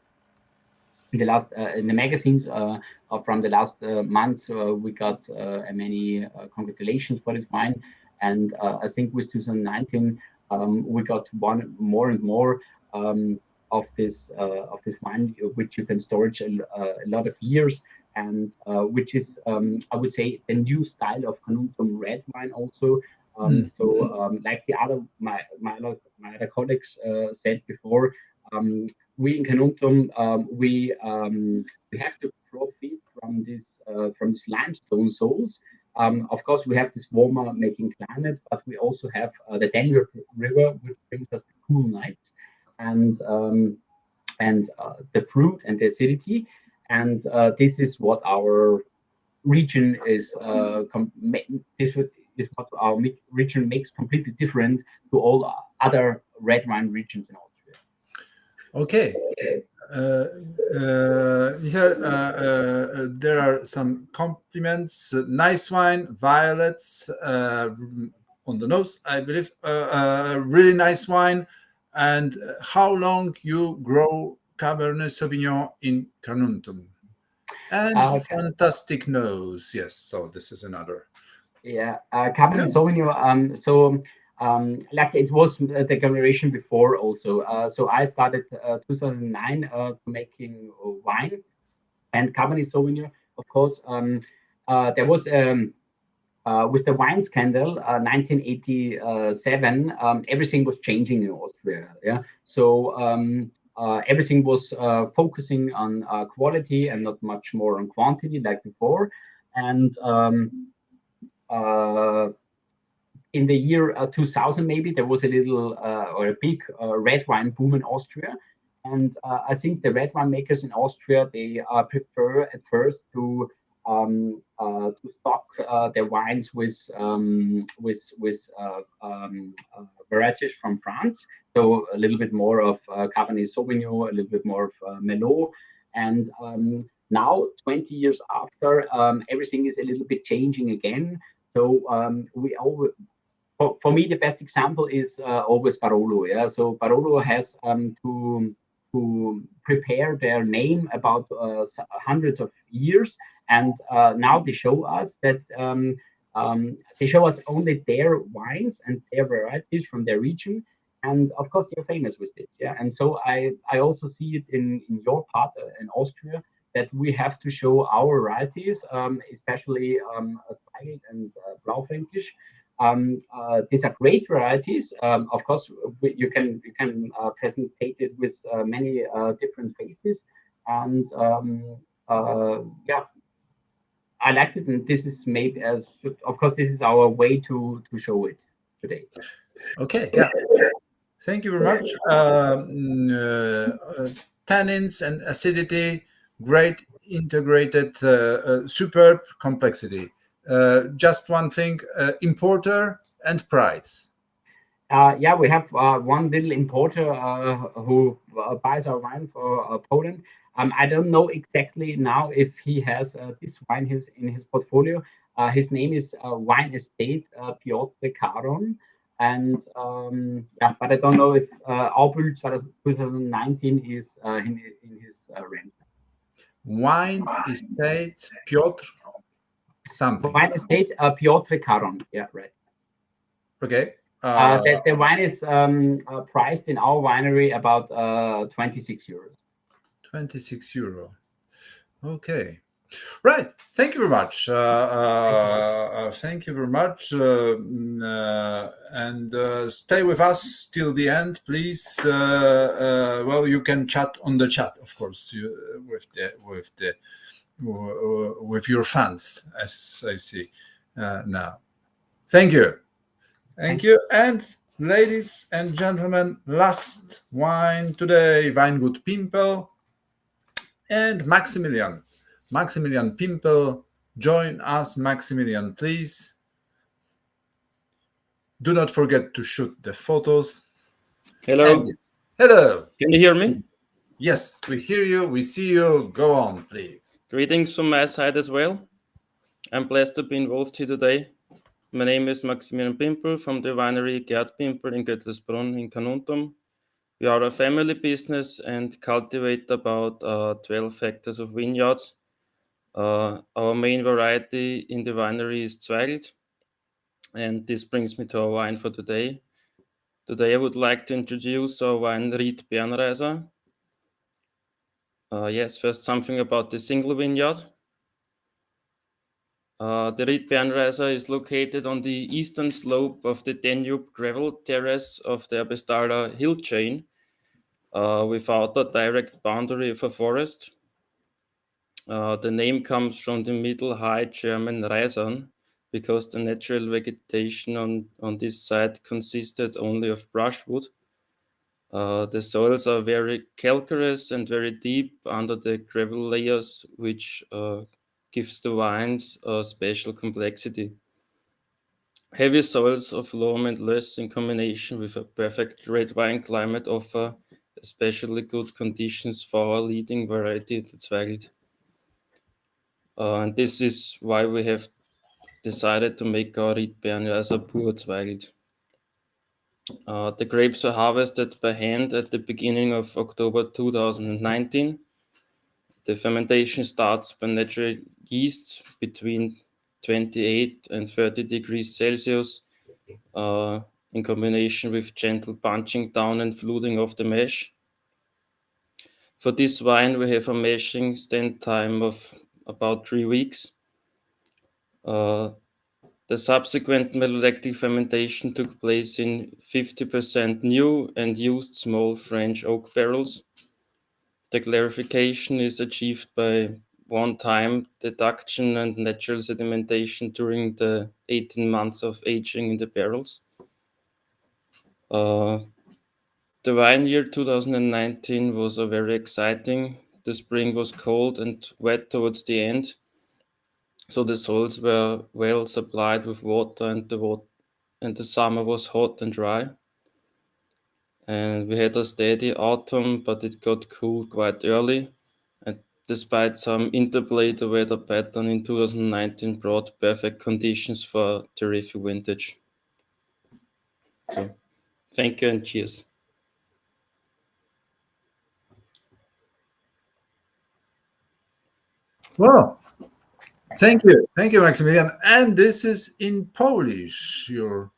in the last in the magazines from the last months. We got many congratulations for this wine, and I think with 2019 we got more and more of this wine, which you can storage a lot of years. And which is, I would say, the new style of Carnuntum red wine also. Like the other my other colleagues said before, we in Carnuntum we have to profit from this limestone soils. Of course, we have this warmer making climate, but we also have the Danube River, which brings us the cool nights, and the fruit and the acidity. And this is what our region is. This is what our region makes completely different to all other red wine regions in Austria.
Okay. Here there are some compliments. Nice wine, violets on the nose, I believe. Really nice wine. And how long you grow Cabernet Sauvignon in Carnuntum? And fantastic nose. Yes, so this is another.
Yeah, Cabernet Sauvignon. Like it was the generation before also. So I started 2009 to making wine and Cabernet Sauvignon. Of course, there was with the wine scandal, 1987, everything was changing in Austria. Yeah, so everything was focusing on quality and not much more on quantity like before. And in the year 2000, maybe there was a little or a big red wine boom in Austria. And I think the red wine makers in Austria, they prefer at first to stock their wines with varieties from France. So a little bit more of Cabernet Sauvignon, a little bit more of Merlot. And now, 20 years after, everything is a little bit changing again. So we always, for me, the best example is always Barolo. Yeah, so Barolo has to prepare their name about hundreds of years, and now they show us that they show us only their wines and their varieties from their region, and of course they're famous with this. Yeah, and so I also see it in your part in Austria that we have to show our varieties, especially Zweigelt and Blaufränkisch. These are great varieties. Of course, you can present it with many different faces, and yeah, I liked it. And this is maybe as of course this is our way to show it today.
Okay, yeah. Thank you very much. Tannins and acidity, great integrated, superb complexity. Just one thing, importer and price.
Yeah, we have one little importer who buys our wine for Poland. I don't know exactly now if he has this wine in his portfolio. His name is Wine Estate Piotr Caron. And yeah, but I don't know if Aubel 2019 is in his range.
Wine Estate Piotr something.
Wine Estate Piotr Caron. Yeah, right.
Okay.
The wine is priced in our winery about 26 euros.
26 euro. Okay. Right. Thank you very much. Thank you very much. And stay with us till the end, please. Well, you can chat on the chat, of course, with your fans, as I see now. Thank you. Thank you. And ladies and gentlemen, last wine today, Weingut Pimpel and Maximilian. Maximilian Pimpel, join us, Maximilian, please. Do not forget to shoot the photos.
Hello.
Hello.
Can you hear me?
Yes, we hear you, we see you. Go on, please.
Greetings from my side as well. I'm blessed to be involved here today. My name is Maximilian Pimpel from the winery Gerd Pimpel in Göttelsbrunn in Carnuntum. We are a family business and cultivate about 12 hectares of vineyards. Our main variety in the winery is Zweigelt, and this brings me to our wine for today. Today I would like to introduce our wine Ried Bernreiser. Yes, first something about the single vineyard. The Ried Bernreiser is located on the eastern slope of the Danube gravel terrace of the Erbestaler hill chain, without a direct boundary of a forest. The name comes from the Middle High German Reisern, because the natural vegetation on this site consisted only of brushwood. The soils are very calcareous and very deep under the gravel layers, which gives the wines a special complexity. Heavy soils of loam and loess in combination with a perfect red wine climate offer especially good conditions for our leading variety, the Zweigelt. And this is why we have decided to make our Riedbeeren as a pure Zweigelt. The grapes were harvested by hand at the beginning of October 2019. The fermentation starts by natural yeast between 28 and 30 degrees Celsius in combination with gentle punching down and fluting of the mash. For this wine, we have a mashing stand time of about 3 weeks. The subsequent malolactic fermentation took place in 50% new and used small French oak barrels. The clarification is achieved by one-time deduction and natural sedimentation during the 18 months of aging in the barrels. The wine year 2019 was a very exciting. The spring was cold and wet towards the end, so the soils were well supplied with water, and the summer was hot and dry. And we had a steady autumn, but it got cool quite early. And despite some interplay, the weather pattern in 2019 brought perfect conditions for a terrific vintage. So, thank you and cheers.
Well, thank you, Maximilian. And this is in Polish. Your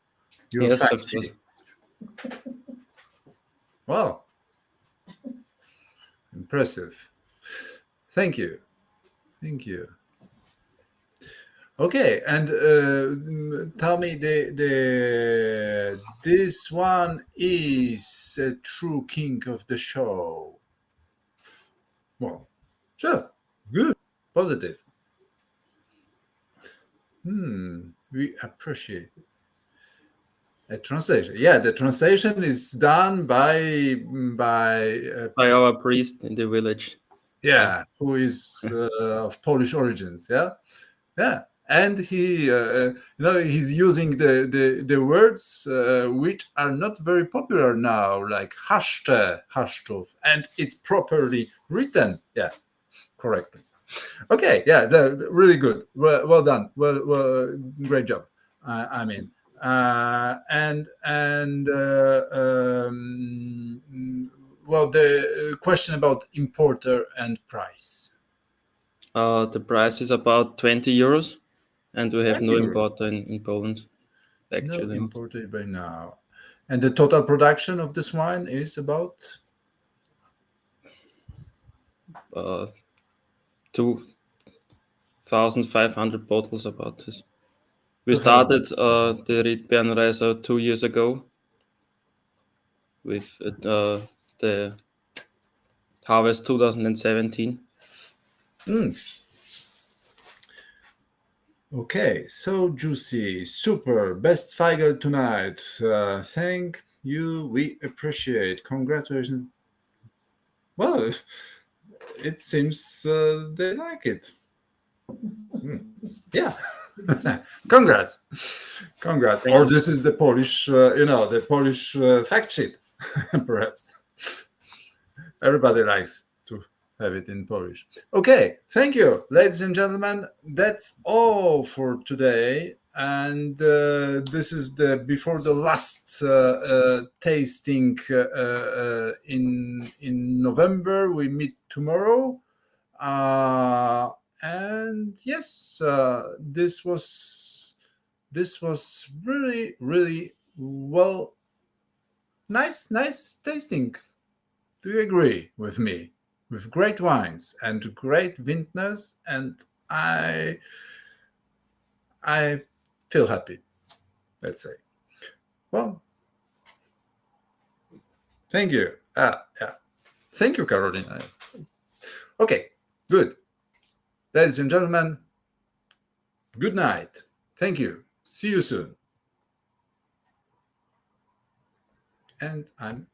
Yes,
fact
of course.
sheet. Wow, impressive. Thank you. Okay, and tell me, this one is a true king of the show. Well, sure, good, positive. We appreciate a translation. Yeah, the translation is done by
our priest in the village.
Yeah, who is of Polish origins. Yeah, and he, he's using the words which are not very popular now, like haszcze, haszczów, and it's properly written. Yeah, correctly. Okay, yeah, really good. Well done. Well, great job. I mean, well, the question about importer and price.
The price is about 20 euros, and we have
20
no
euros.
importer in Poland, actually.
No importer by now. And the total production of this wine is about?
2,500 bottles about this. We started the Riedbeerenreiser 2 years ago with the harvest 2017.
Okay, so juicy, super, best Feigl tonight. Thank you, we appreciate. Congratulations. Well, it seems they like it. Yeah. Congrats. Thank or you. This is the Polish, the Polish fact sheet, perhaps. Everybody likes to have it in Polish. Okay, thank you, ladies and gentlemen. That's all for today. And this is before the last tasting in November. We meet tomorrow. And yes, this was really, really well, nice tasting. Do you agree with me? With great wines and great vintners, and I feel happy, let's say. Well, thank you. Yeah. Thank you, Carolina. Okay, good. Ladies and gentlemen, good night. Thank you. See you soon. And I'm